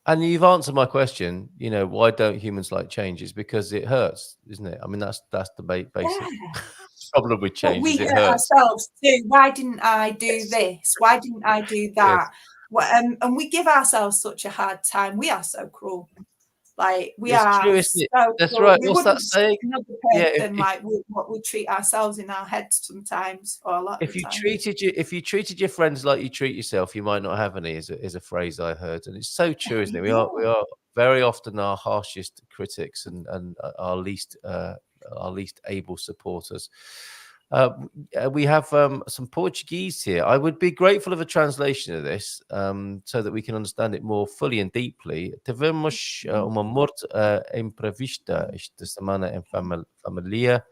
And you've answered my question. You know, why don't humans like change? Is because it hurts, isn't it? I mean, that's the basic problem with change. But we it hurt hurts ourselves too. Why didn't I do this? Why didn't I do that? And we give ourselves such a hard time. We are so cruel. Like, we are true, isn't it? so That's cruel. right. We What's that wouldn't saying? another person like what we treat ourselves in our heads sometimes, or a lot of the time. If you treated your friends like you treat yourself, you might not have any. Is a phrase I heard, and it's so true, isn't it? We are very often our harshest critics and our least able supporters. We have some Portuguese here. I would be grateful of a translation of this so that we can understand it more fully and deeply. Tivemos uma morte imprevista esta semana em família.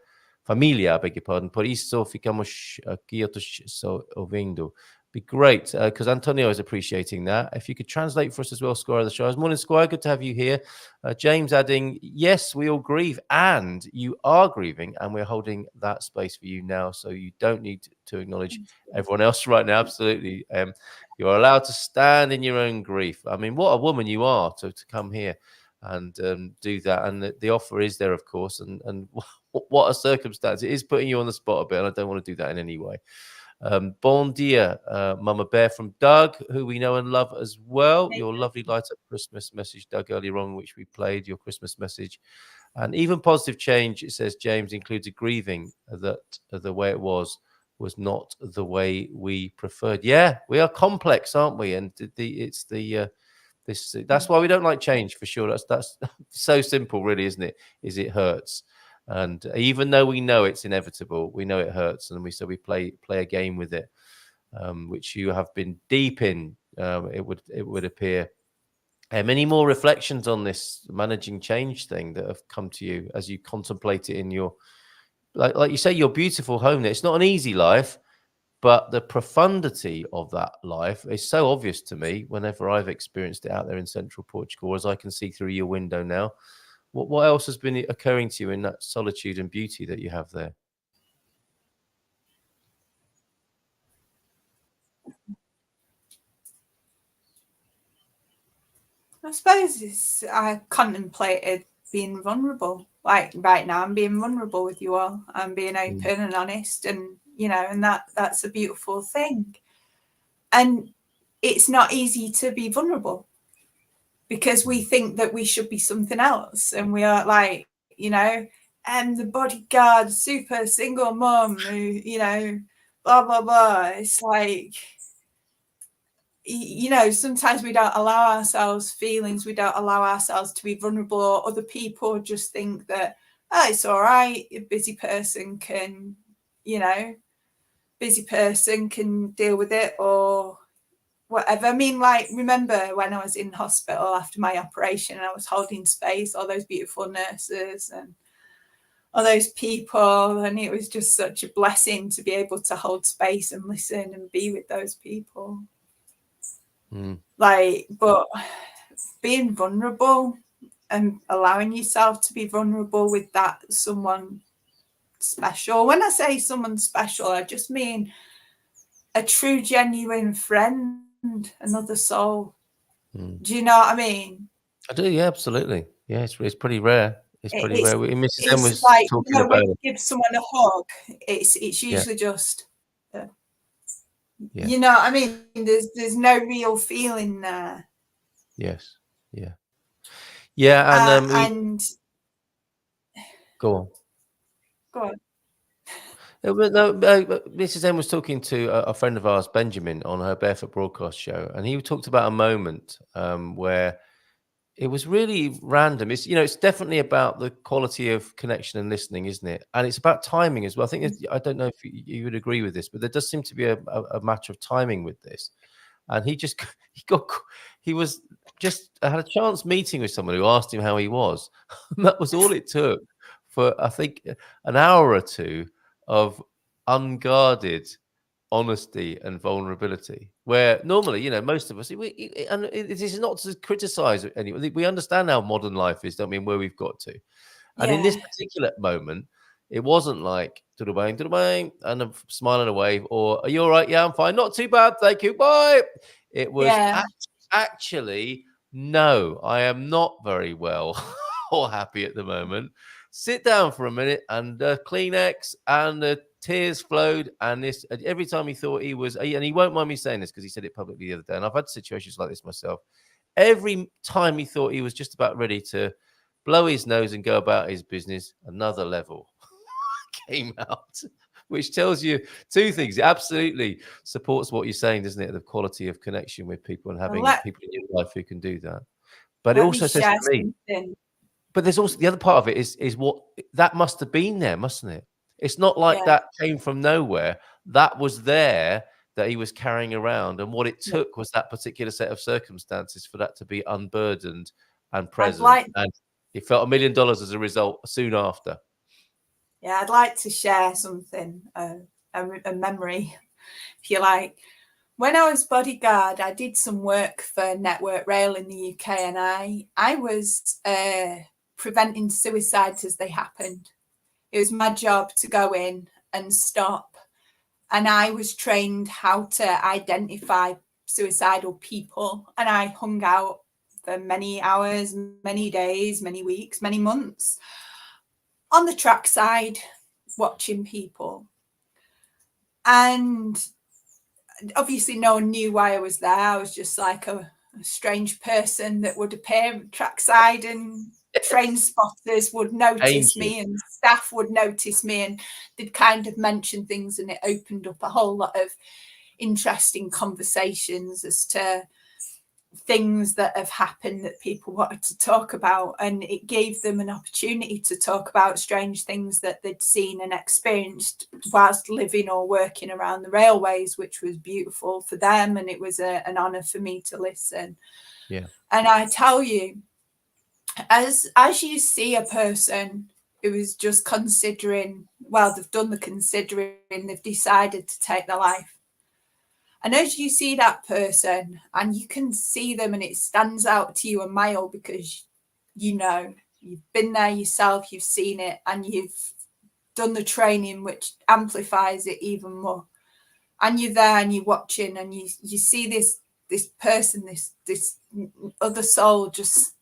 familia, I beg your pardon. Por isso ficamos aqui só ouvindo. Be great, because Antonio is appreciating that. If you could translate for us as well, Squire of the Shires. Morning, Squire. Good to have you here. James adding, yes, we all grieve, and you are grieving, and we're holding that space for you now, so you don't need to acknowledge everyone else right now. Absolutely. You're allowed to stand in your own grief. I mean, what a woman you are to come here and do that. And the offer is there, of course, and what a circumstance. It is putting you on the spot a bit, and I don't want to do that in any way. Bon dia, Mama Bear from Doug, who we know and love as well. Your lovely light up Christmas message, Doug, earlier on, which we played, your Christmas message. And even positive change, it says, James, includes a grieving that the way it was not the way we preferred. Yeah, we are complex, aren't we? And that's why we don't like change, for sure. That's so simple, really, isn't it? It hurts. And even though we know it's inevitable, we know it hurts, and we play a game with it, which you have been deep in. It would appear. Any more reflections on this managing change thing that have come to you as you contemplate it in your, like you say, your beautiful home? There, it's not an easy life, but the profundity of that life is so obvious to me whenever I've experienced it out there in central Portugal, as I can see through your window now. What else has been occurring to you in that solitude and beauty that you have there? I suppose I contemplated being vulnerable. Like right now, I'm being vulnerable with you all. I'm being open and honest, and and that's a beautiful thing. And it's not easy to be vulnerable because we think that we should be something else, and we are like, and the bodyguard, super single mom, who, blah blah blah. It's like, sometimes we don't allow ourselves feelings, we don't allow ourselves to be vulnerable, or other people just think that, oh, it's all right, a busy person can deal with it, or whatever. I mean, like, remember when I was in hospital after my operation and I was holding space, all those beautiful nurses and all those people, and it was just such a blessing to be able to hold space and listen and be with those people. But being vulnerable and allowing yourself to be vulnerable with that someone special. When I say someone special, I just mean a true, genuine friend, another soul. Do you know what I mean? I do, yeah, absolutely. Yeah, it's pretty rare. It's pretty rare. Mrs. M was like, talking when about you give someone a hug, it's usually just, you know what I mean? There's no real feeling there. Yes. Yeah. Yeah, and go on. Go on. Mrs. M was talking to a friend of ours, Benjamin, on her Barefoot Broadcast show, and he talked about a moment where it was really random. It's definitely about the quality of connection and listening, isn't it? And it's about timing as well. I think I don't know if you would agree with this, but there does seem to be a matter of timing with this. And he had a chance meeting with someone who asked him how he was. And that was all it took for, I think, an hour or two of unguarded honesty and vulnerability, where normally, most of us, and it is not to criticize anyone. We understand how modern life is, don't we, and where we've got to. And in this particular moment, it wasn't like tudo bem, and I'm smiling away, or are you all right? Yeah, I'm fine. Not too bad, thank you. Bye. It was actually, no, I am not very well or happy at the moment. Sit down for a minute, and Kleenex, and the tears flowed. And every time he thought he was, and he won't mind me saying this because he said it publicly the other day, and I've had situations like this myself. Every time he thought he was just about ready to blow his nose and go about his business, another level came out, which tells you two things. It absolutely supports what you're saying, doesn't it? The quality of connection with people and having people in your life who can do that. But it also says to me, but there's also the other part of it is what that must have been there, mustn't it? It's not like that came from nowhere. That was there, that he was carrying around, and what it took was that particular set of circumstances for that to be unburdened and present. And he felt $1 million as a result soon after. Yeah, I'd like to share something, a memory, if you like. When I was bodyguard, I did some work for Network Rail in the UK, and I was preventing suicides as they happened. It was my job to go in and stop, and I was trained how to identify suicidal people, and I hung out for many hours, many days, many weeks, many months on the trackside watching people. And obviously no one knew why I was there. I was just like a strange person that would appear trackside, and train spotters would notice me and staff would notice me, and they'd kind of mention things, and it opened up a whole lot of interesting conversations as to things that have happened that people wanted to talk about, and it gave them an opportunity to talk about strange things that they'd seen and experienced whilst living or working around the railways, which was beautiful for them, and it was an honor for me to listen. Yeah. And I tell you, as you see a person who is just considering, well, they've done the considering, they've decided to take their life. And as you see that person, and you can see them, and it stands out to you a mile, because you know, you've been there yourself, you've seen it, and you've done the training, which amplifies it even more. And you're there and you're watching, and you see this person, this other soul, just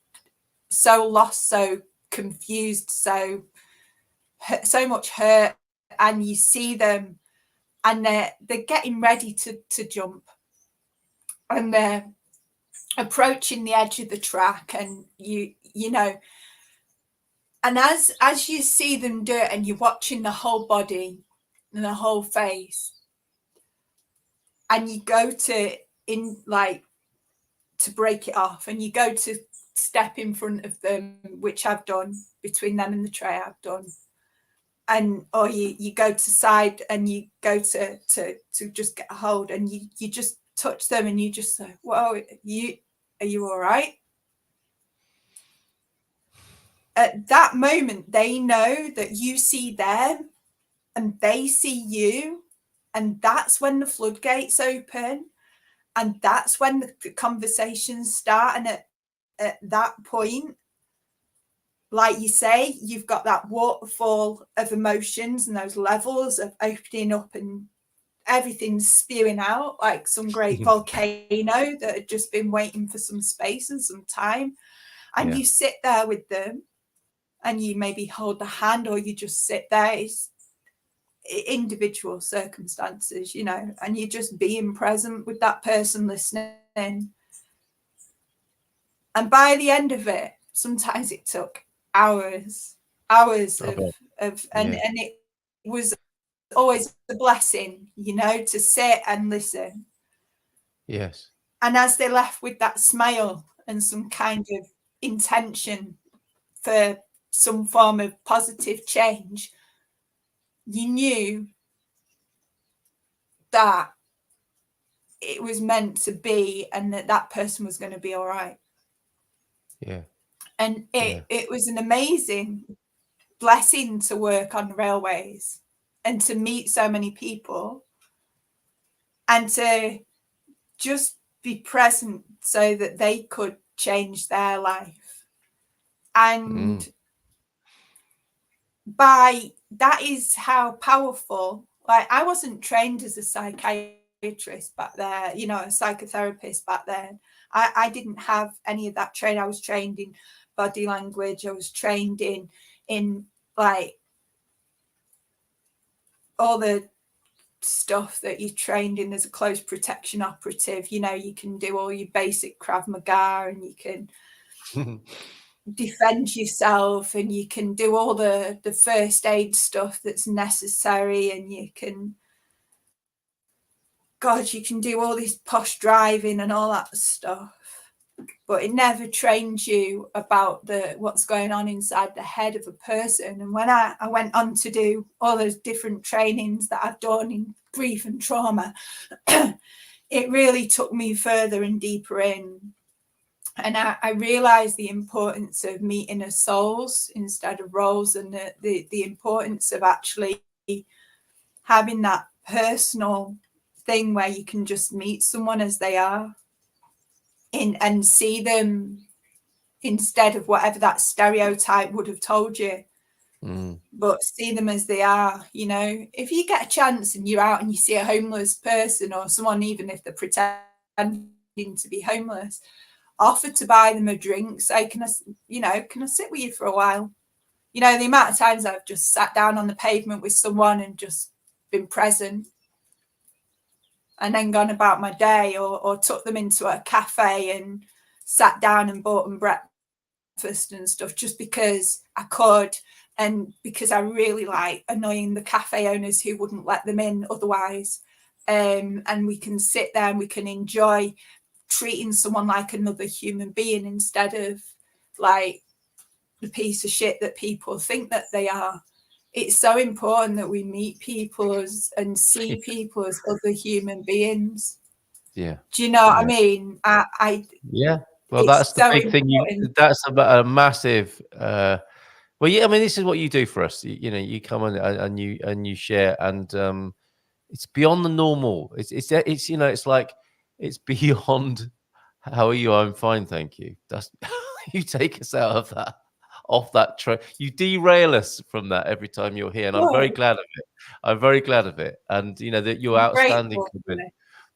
so lost, so confused, so much hurt, and you see them, and they're getting ready to jump, and they're approaching the edge of the track, and you know, and as you see them do it, and you're watching the whole body and the whole face, and you go to break it off, and you go to step in front of them, which I've done, between them and the tray I've done, and or you go to side, and you go to just get a hold, and you just touch them, and you just say, "Whoa, are you all right?" At that moment, they know that you see them and they see you, and that's when the floodgates open, and that's when the conversations start. And at that point, like you say, you've got that waterfall of emotions and those levels of opening up, and everything's spewing out like some great volcano that had just been waiting for some space and some time. And you sit there with them, and you maybe hold the hand, or you just sit there. It's individual circumstances, you know, and you're just being present with that person, listening. And by the end of it, sometimes it took hours and it was always a blessing, you know, to sit and listen. Yes. And as they left with that smile and some kind of intention for some form of positive change, you knew that it was meant to be, and that person was going to be all right. Yeah. And it was an amazing blessing to work on railways and to meet so many people and to just be present so that they could change their life. And by that is how powerful, like, I wasn't trained as a psychiatrist back there, you know, a psychotherapist back then. I didn't have any of that training. I was trained in body language. I was trained in like all the stuff that you're trained in as a close protection operative. You know, you can do all your basic Krav Maga, and you can defend yourself, and you can do all the first aid stuff that's necessary, and you can do all this posh driving and all that stuff. But it never trains you about what's going on inside the head of a person. And when I went on to do all those different trainings that I've done in grief and trauma, it really took me further and deeper in. And I realised the importance of meeting as souls instead of roles, and the importance of actually having that personal thing where you can just meet someone as they are and see them instead of whatever that stereotype would have told you. But see them as they are. You know, if you get a chance and you're out and you see a homeless person or someone, even if they're pretending to be homeless, offer to buy them a drink. Say, can I sit with you for a while? You know, the amount of times I've just sat down on the pavement with someone and just been present and then gone about my day, or took them into a cafe and sat down and bought them breakfast and stuff just because I could, and because I really like annoying the cafe owners who wouldn't let them in otherwise. And we can sit there and we can enjoy treating someone like another human being instead of like the piece of shit that people think that they are. It's so important that we meet people and see people as other human beings. Yeah. Do you know what I mean? Yeah. Well, that's the so big important. thing. That's about a massive. Well, yeah. I mean, this is what you do for us. You know, you come and you share, and it's beyond the normal. It's you know, it's like it's beyond. How are you? I'm fine, thank you. That's you take us out of that, off that train. You derail us from that every time you're here, and I'm very glad of it. I'm very glad of it, and you know that your outstanding comment.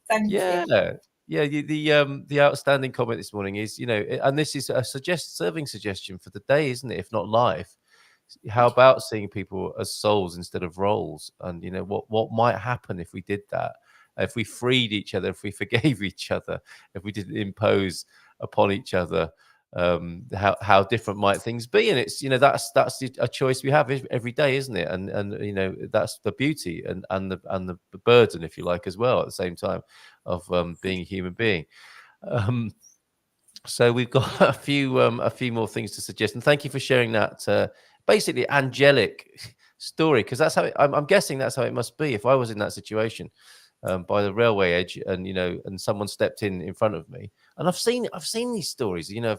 Thank you. Yeah. The outstanding comment this morning is, you know, and this is a serving suggestion for the day, isn't it? If not life, how about seeing people as souls instead of roles? And you know what might happen if we did that, if we freed each other, if we forgave each other, if we didn't impose upon each other. How different might things be? And it's, you know, that's a choice we have every day, isn't it? And you know, that's the beauty and the burden, if you like, as well at the same time of being a human being. So we've got a few more things to suggest, and thank you for sharing that basically angelic story, because that's how I'm guessing that's how it must be if I was in that situation. By the railway edge, and you know, and someone stepped in front of me, and I've seen these stories, you know,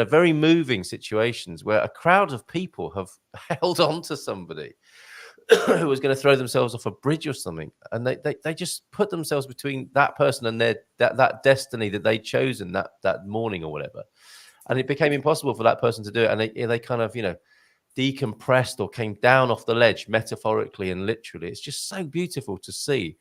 very moving situations where a crowd of people have held on to somebody who was going to throw themselves off a bridge or something, and they just put themselves between that person and that destiny that they'd chosen that morning or whatever, and it became impossible for that person to do it, and they kind of, you know, decompressed or came down off the ledge, metaphorically and literally. It's just so beautiful to see.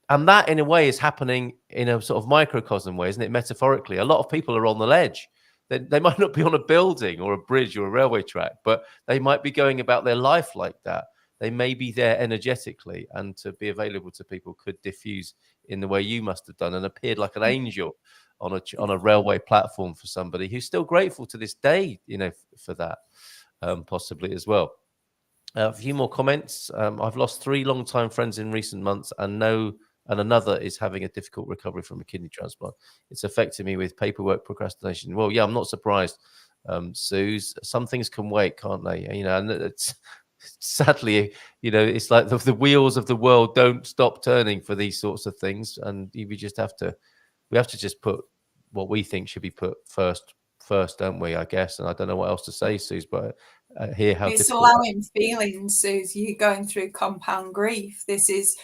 And that in a way is happening in a sort of microcosm way, isn't it? Metaphorically, a lot of people are on the ledge. They might not be on a building or a bridge or a railway track, but they might be going about their life like that. They may be there energetically, and to be available to people could diffuse in the way you must have done and appeared like an angel on a railway platform for somebody who's still grateful to this day, you know, for that. Possibly as well. A few more comments. I've lost 3 long-time friends in recent months, and another is having a difficult recovery from a kidney transplant. It's affecting me with paperwork procrastination. Well, yeah, I'm not surprised, Suze. Some things can wait, can't they? You know, and it's sadly, you know, it's like the wheels of the world don't stop turning for these sorts of things, and we have to just put what we think should be put first, don't we? I guess, and I don't know what else to say, Suze, but hear how it's difficult. allowing feelings, Suze. You're going through compound grief. This is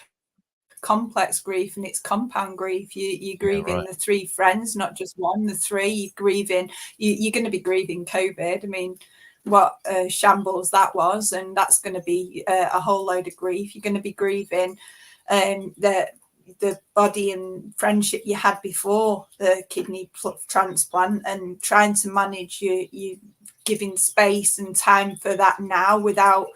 complex grief, and it's compound grief. You're grieving the 3 friends, not just one, the 3. You're grieving. You're going to be grieving COVID. I mean, what shambles that was, and that's going to be a whole load of grief. You're going to be grieving the body and friendship you had before the kidney transplant, and trying to manage you giving space and time for that now without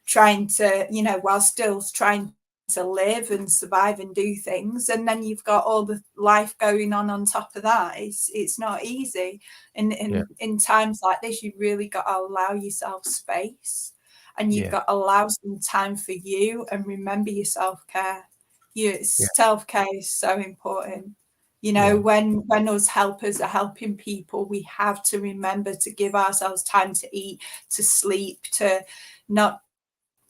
trying to, you know, while still trying to live and survive and do things. And then you've got all the life going on top of that. It's not easy. And in times like this, you really got to allow yourself space, and you've got to allow some time for you, and remember your self-care. Self-care is so important. You know, when us helpers are helping people, we have to remember to give ourselves time to eat, to sleep, to not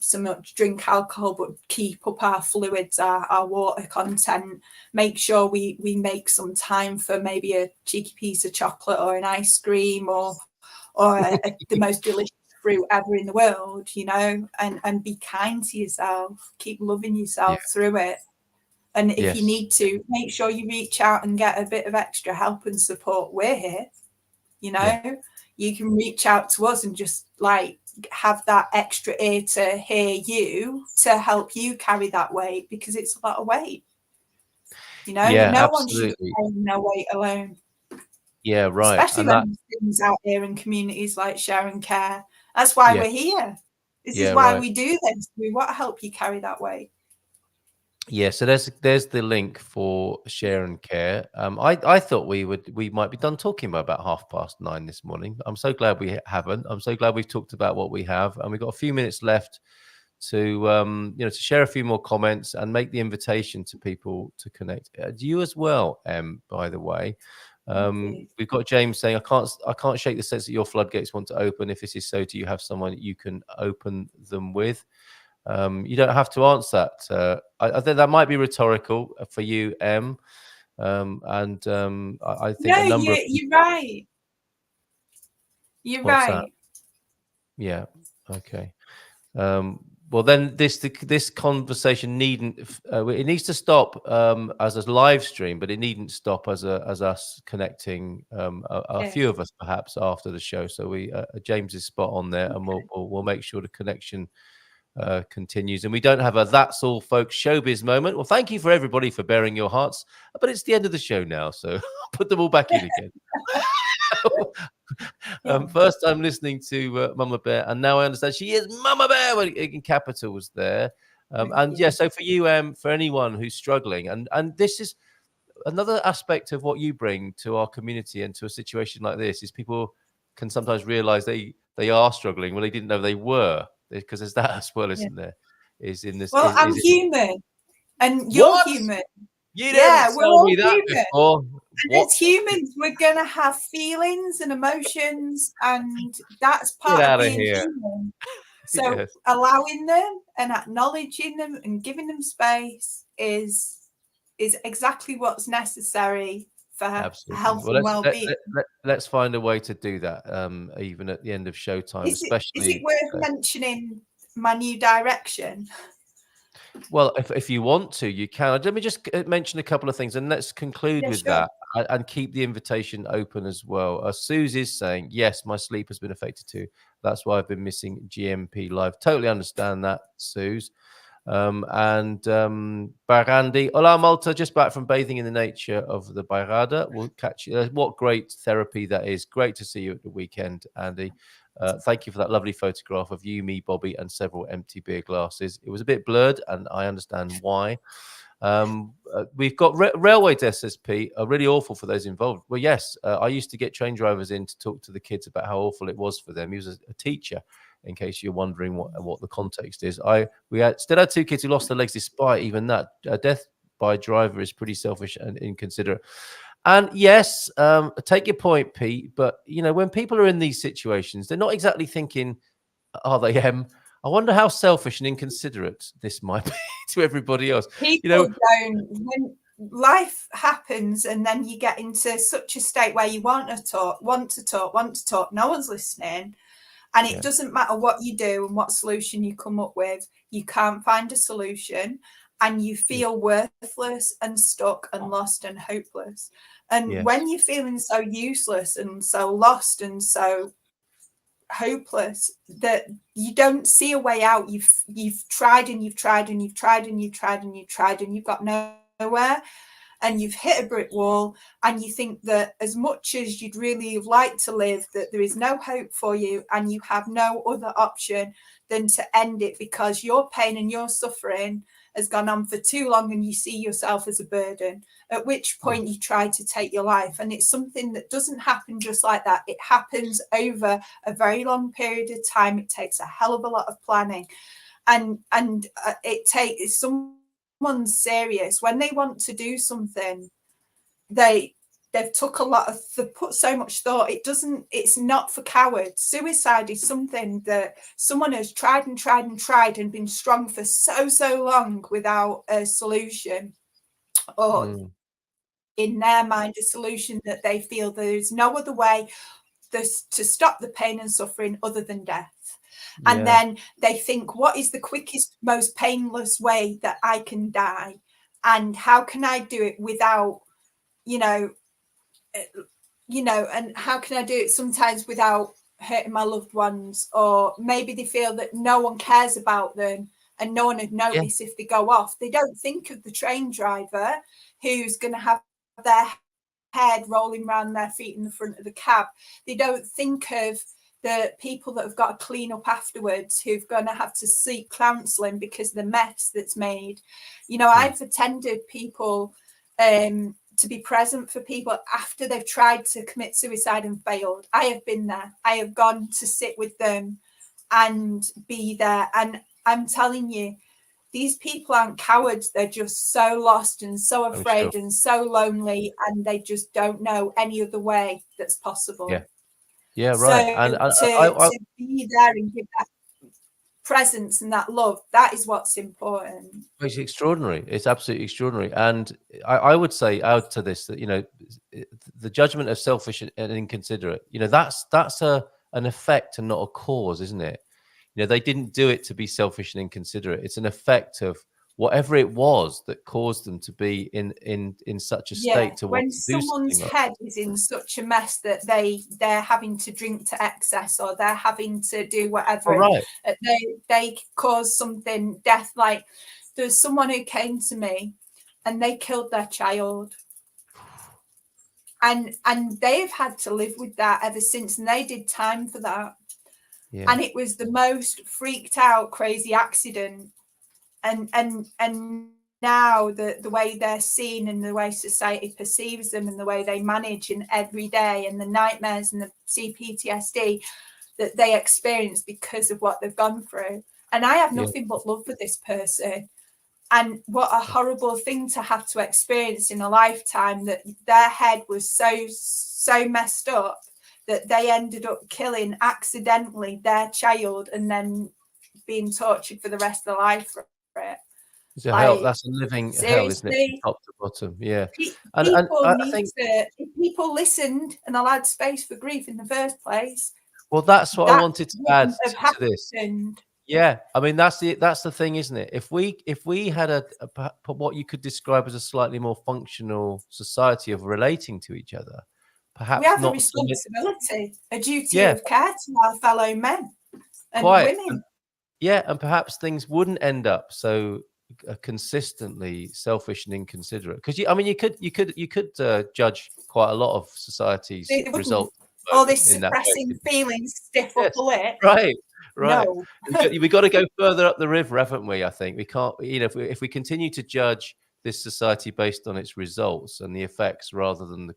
so much drink alcohol, but keep up our fluids, our water content. Make sure we make some time for maybe a cheeky piece of chocolate or an ice cream or the most delicious fruit ever in the world, you know, and be kind to yourself. Keep loving yourself through it. And if you need to, make sure you reach out and get a bit of extra help and support. We're here, you know. You can reach out to us and just like have that extra ear to hear you, to help you carry that weight, because it's a lot of weight. You know, no one should be carrying no weight alone. Yeah, right. Especially when there's things out here in communities like Share and Care. That's why we're here. This is why we do this. We want to help you carry that weight. Yeah, so there's the link for Share and Care. I thought we might be done talking by about 9:30 this morning. I'm so glad we haven't. I'm so glad we've talked about what we have, and we've got a few minutes left to to share a few more comments and make the invitation to people to connect. You as well, by the way. We've got James saying, I can't shake the sense that your floodgates want to open. If this is so, do you have someone you can open them with? You don't have to answer that. I think that might be rhetorical for you, Em. I think a number of you're right. You're right. That? Yeah. Okay. Well, then this conversation needn't. It needs to stop as a live stream, but it needn't stop as us connecting. A few of us perhaps after the show. So James is spot on there, and we'll make sure the connection continues, and we don't have a "that's all folks" showbiz moment. Well, thank you for everybody for bearing your hearts, but it's the end of the show now, so put them all back in again. First time listening to Mama Bear, and now I understand she is Mama Bear in capitals there. So for you, for anyone who's struggling, and this is another aspect of what you bring to our community and to a situation like this, is people can sometimes realize they are struggling when they didn't know they were. Because there's that as well, isn't there? Is in this. Well, I'm human, and you're human. You didn't tell me that before. And as humans, we're gonna have feelings and emotions, and that's part of being human. So allowing them and acknowledging them and giving them space is exactly what's necessary for health and well-being. Let's find a way to do that, even at the end of showtime. Is it worth mentioning my new direction? Well, if you want to, you can. Let me just mention a couple of things, and let's conclude with that, and keep the invitation open as well. Suze is saying, yes, my sleep has been affected too. That's why I've been missing GMP Live. Totally understand that, Suze. Barandi, hola Malta, just back from bathing in the nature of the Bairrada. We'll catch you. What great therapy that is. Great to see you at the weekend, Andy. Thank you for that lovely photograph of you, me, Bobby, and several empty beer glasses. It was a bit blurred, and I understand why. We've got railway SSP are really awful for those involved. Well, yes, I used to get train drivers in to talk to the kids about how awful it was for them. He was a teacher, in case you're wondering what the context is. We still had 2 kids who lost their legs despite even that. Death by driver is pretty selfish and inconsiderate. And yes, take your point, Pete. But when people are in these situations, they're not exactly thinking, "Are they?" I wonder how selfish and inconsiderate this might be to everybody else. People don't. When life happens, and then you get into such a state where you want to talk. No one's listening. And it doesn't matter what you do and what solution you come up with, you can't find a solution, and you feel worthless and stuck and lost and hopeless. And when you're feeling so useless and so lost and so hopeless that you don't see a way out, you've tried and you've tried and you've tried and you've tried and you've tried and you've got nowhere. And you've hit a brick wall, and you think that as much as you'd really like to live, that there is no hope for you, and you have no other option than to end it, because your pain and your suffering has gone on for too long, and you see yourself as a burden, at which point you try to take your life. And it's something that doesn't happen just like that. It happens over a very long period of time. It takes a hell of a lot of planning, and it takes someone's serious when they want to do something. They they've put so much thought. It's not for cowards. Suicide is something that someone has tried and tried and tried and been strong for so long without a solution, or in their mind a solution that they feel there is no other way to stop the pain and suffering other than death. And then they think, what is the quickest, most painless way that I can die? And how can I do it without, and how can I do it sometimes without hurting my loved ones? Or maybe they feel that no one cares about them and no one would notice if they go off. They don't think of the train driver who's going to have their head rolling around their feet in the front of the cab. They don't think of the people that have got to clean up afterwards, who've going to have to seek counselling because of the mess that's made. I've attended people to be present for people after they've tried to commit suicide and failed. I have been there. I have gone to sit with them and be there. And I'm telling you, these people aren't cowards. They're just so lost and so afraid and so lonely, and they just don't know any other way that's possible. Yeah, right. So to be there and give that presence and that love, that is what's important. It's extraordinary. It's absolutely extraordinary. And I would say out to this that, the judgment of selfish and inconsiderate, that's an effect and not a cause, isn't it? They didn't do it to be selfish and inconsiderate. It's an effect of whatever it was that caused them to be in such a state to want to do something. When someone's head is in such a mess that they're having to drink to excess, or they're having to do whatever, they cause something, death. Like there's someone who came to me and they killed their child, and they've had to live with that ever since, and they did time for that. And it was the most freaked out, crazy accident. And now the way they're seen and the way society perceives them and the way they manage in every day, and the nightmares and the CPTSD that they experience because of what they've gone through. And I have nothing but love for this person. And what a horrible thing to have to experience in a lifetime, that their head was so messed up that they ended up killing accidentally their child and then being tortured for the rest of their life for it. It's a hell. That's a living hell, isn't it? From top to bottom. Yeah. I think if people listened and allowed space for grief in the first place. Well, that's what I wanted to add to this. Yeah, I mean that's the thing, isn't it? If we had what you could describe as a slightly more functional society of relating to each other, perhaps we have not a responsibility, a duty of care to our fellow men and women. And perhaps things wouldn't end up so consistently selfish and inconsiderate. Because you could judge quite a lot of society's results. All this suppressing feelings, stiff upper lip. Right. No. We've got to go further up the river, haven't we? I think we can't. If we continue to judge this society based on its results and the effects rather than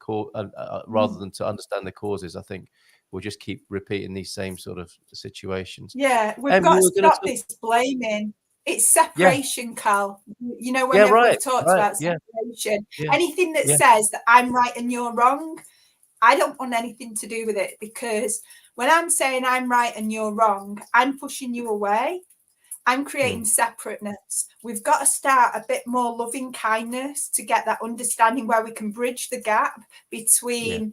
rather than to understand the causes, I think we'll just keep repeating these same sort of situations. Yeah, we've got to stop this blaming. It's separation, Carl. Whenever we've talked about separation, anything that says that I'm right and you're wrong, I don't want anything to do with it, because when I'm saying I'm right and you're wrong, I'm pushing you away. I'm creating separateness. We've got to start a bit more loving kindness to get that understanding where we can bridge the gap between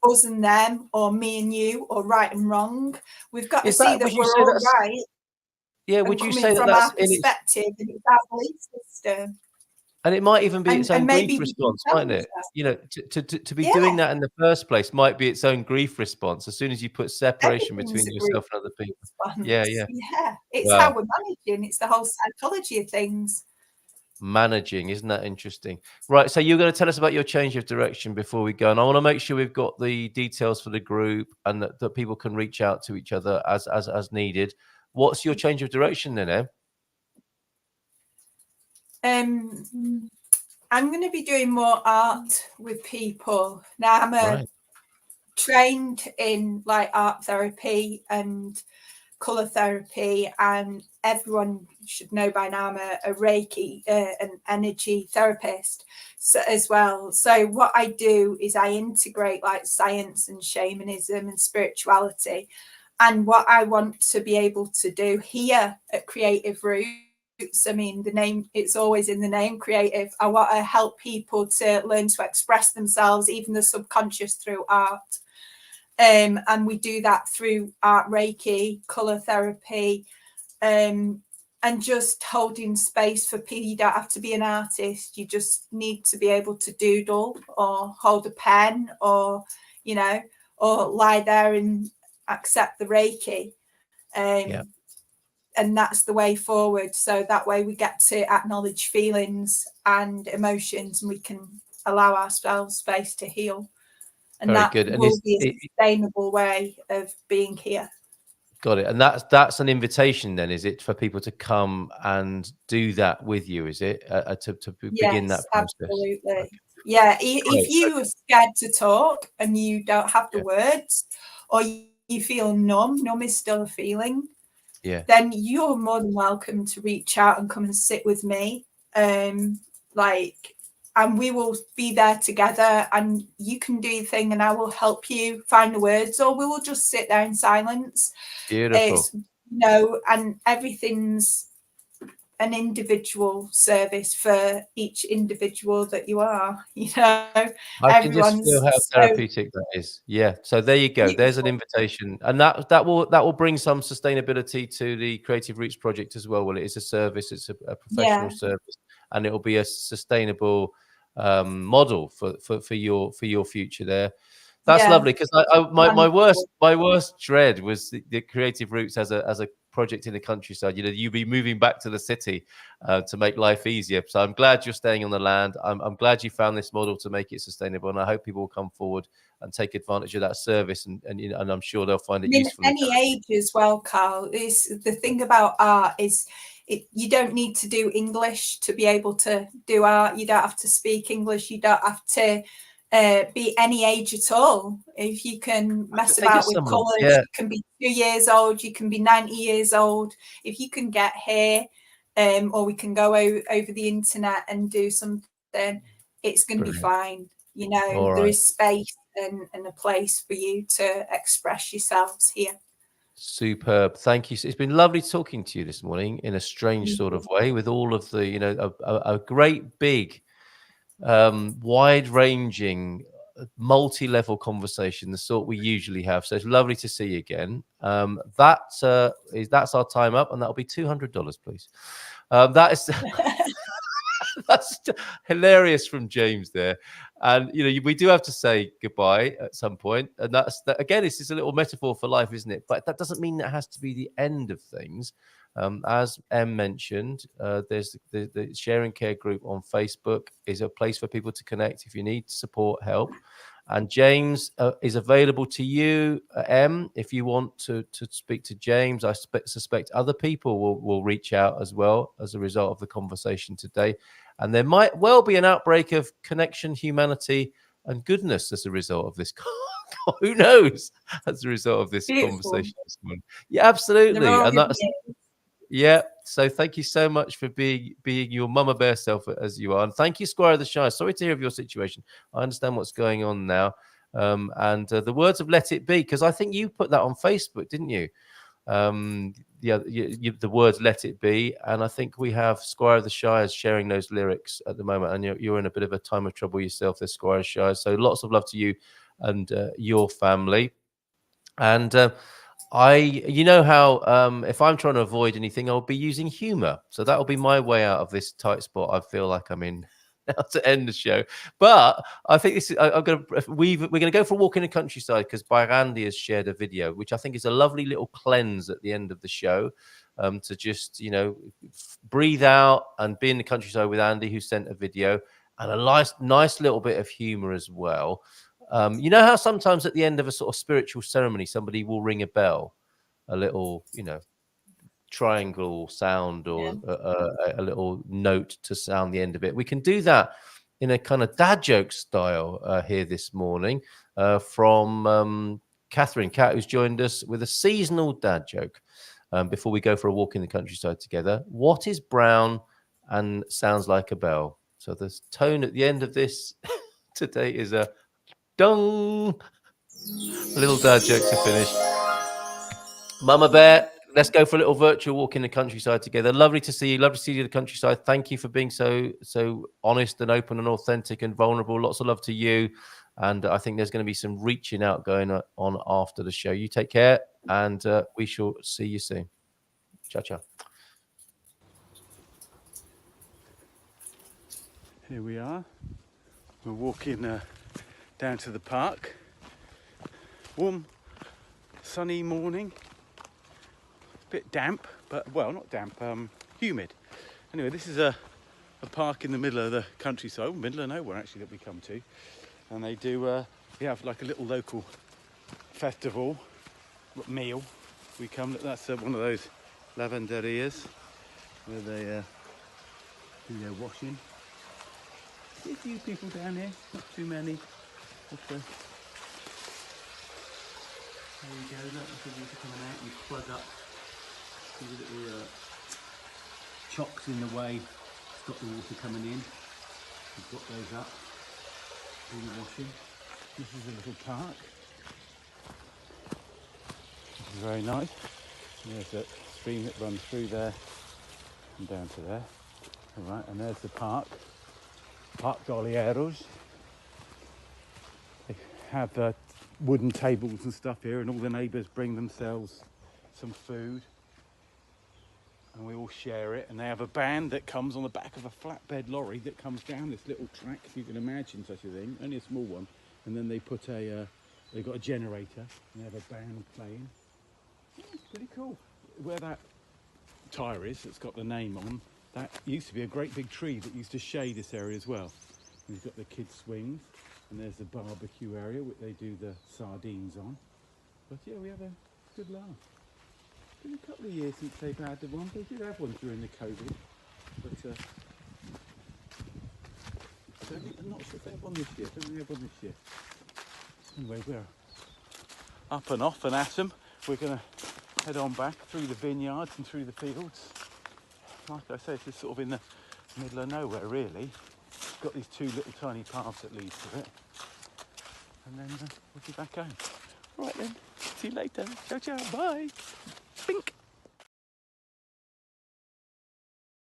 us and them, or me and you, or right and wrong. We've got to see that we're all right. Yeah, would you say from that's our perspective and it's our belief system? And it might even be its own grief response, mightn't it? To be doing that in the first place might be its own grief response. As soon as you put separation between yourself and other people. Yeah. It's how we're managing. It's the whole psychology of things. Managing, isn't that interesting? Right. So you're going to tell us about your change of direction before we go, and I want to make sure we've got the details for the group and that people can reach out to each other as needed. What's your change of direction then, Em? I'm going to be doing more art with people. Now I'm trained in like art therapy and colour therapy, and everyone should know by now I'm a Reiki, an energy therapist as well. So what I do is I integrate like science and shamanism and spirituality. And what I want to be able to do here at Creative Roots, I mean, the name, it's always in the name, creative. I want to help people to learn to express themselves, even the subconscious, through art. And we do that through art Reiki, colour therapy, and just holding space for people. You don't have to be an artist. You just need to be able to doodle or hold a pen, or, you know, or lie there and accept the Reiki. And that's the way forward. So that way we get to acknowledge feelings and emotions, and we can allow ourselves space to heal. And Very that good. And will be a sustainable way of being here. Got it. And that's an invitation then, is it, for people to come and do that with you? Is it to begin that process? Absolutely. Okay. Yeah. If you are scared to talk and you don't have the words, or you feel numb is still a feeling, then you're more than welcome to reach out and come and sit with me. And we will be there together, and you can do your thing and I will help you find the words, or we will just sit there in silence. Beautiful. It's, you know, and everything's an individual service for each individual that you are, you know. I can just feel how therapeutic that is. Yeah. So there you go. Beautiful. There's an invitation, and that will bring some sustainability to the Creative Roots project as well. Well, it is a service. It's a professional service, and it will be a sustainable model for your future there. That's lovely, because my worst dread was the Creative Roots as a project in the countryside. You know, you'd be moving back to the city to make life easier. So I'm glad you're staying on the land. I'm glad you found this model to make it sustainable, and I hope people will come forward and take advantage of that service, and I'm sure they'll find it useful. Any age as well, Carl. Is the thing about art is you don't need to do English to be able to do art. You don't have to speak English. You don't have to be any age at all. If you can mess about with colours, you can be 2 years old, you can be 90 years old. If you can get here, or we can go over the internet and do something, it's going to be fine. You know, there is space and a place for you to express yourselves here. Superb. Thank you. It's been lovely talking to you this morning in a strange sort of way, with all of the, you know, a great big wide-ranging, multi-level conversation, the sort we usually have. So it's lovely to see you again. That's our time up, and that'll be $200, please. That is that's hilarious from James there. And you know, we do have to say goodbye at some point, and again, it's just a little metaphor for life, isn't it? But that doesn't mean that has to be the end of things. As Em mentioned, there's the Share and Care group on Facebook is a place for people to connect if you need support, help. And James is available to you, Em, if you want to speak to James. I suspect other people will reach out as well as a result of the conversation today. And there might well be an outbreak of connection, humanity, and goodness as a result of this. Who knows? As a result of this conversation this morning. Yeah, absolutely. And that's... Yeah, so thank you so much for being your mama bear self as you are, and thank you, Squire of the Shire. Sorry to hear of your situation. I understand what's going on now, and the words of "Let It Be," because I think you put that on Facebook, didn't you? The words "Let It Be," and I think we have Squire of the Shire sharing those lyrics at the moment, and you're in a bit of a time of trouble yourself, there, Squire of the Shire. So lots of love to you and your family, and. You know how if I'm trying to avoid anything, I'll be using humor. So that'll be my way out of this tight spot I feel like I'm in now to end the show. But I think this is, we're gonna go for a walk in the countryside, because Andy has shared a video, which I think is a lovely little cleanse at the end of the show, to just, you know, breathe out and be in the countryside with Andy, who sent a video, and a nice little bit of humor as well. You know how sometimes at the end of a sort of spiritual ceremony, somebody will ring a bell, a little, you know, triangle sound, or a little note to sound the end of it. We can do that in a kind of dad joke style here this morning from Catherine Cat, who's joined us with a seasonal dad joke. before we go for a walk in the countryside together. What is brown and sounds like a bell? So the tone at the end of this today is a dong. Little dad joke to finish. Mama Bear, let's go for a little virtual walk in the countryside together. Lovely to see you. Lovely to see you in the countryside. Thank you for being so honest and open and authentic and vulnerable. Lots of love to you. And I think there's going to be some reaching out going on after the show. You take care, and we shall see you soon. Ciao, ciao. Here we are. We're walking down to the park. Warm, sunny morning. Bit damp, but well, not damp, humid. Anyway, this is a park in the middle of the countryside, middle of nowhere actually, that we come to. And they do, we have like a little local festival, meal. We come, that's one of those lavanderias where they do their washing. There's a few people down here, not too many. But, there you go, look, the water coming out, you plug up the little chocks in the way, stop the water coming in. You got those up, do the washing. This is a little park. This is very nice. And there's a stream that runs through there and down to there. All right, and there's the park. Park Dolieros. They have wooden tables and stuff here, and all the neighbours bring themselves some food, and we all share it. And they have a band that comes on the back of a flatbed lorry that comes down this little track, if you can imagine such a thing, only a small one. And then they put they've got a generator, and they have a band playing. Yeah, it's pretty cool. Where that tyre is, that's got the name on, that used to be a great big tree that used to shade this area as well. And you've got the kids' swings, and there's the barbecue area which they do the sardines on. But yeah, we have a good laugh. It's been a couple of years since they've had the one. They did have one during the COVID, but I'm not sure if they have one this year. I don't think they have one this year. Anyway, we're up and off and at them. We're going to head on back through the vineyards and through the fields. Like I say, it's sort of in the middle of nowhere, really. It's got these two little tiny paths that lead to it. And then we'll be back home. All right then, see you later. Ciao, ciao, bye. Bink.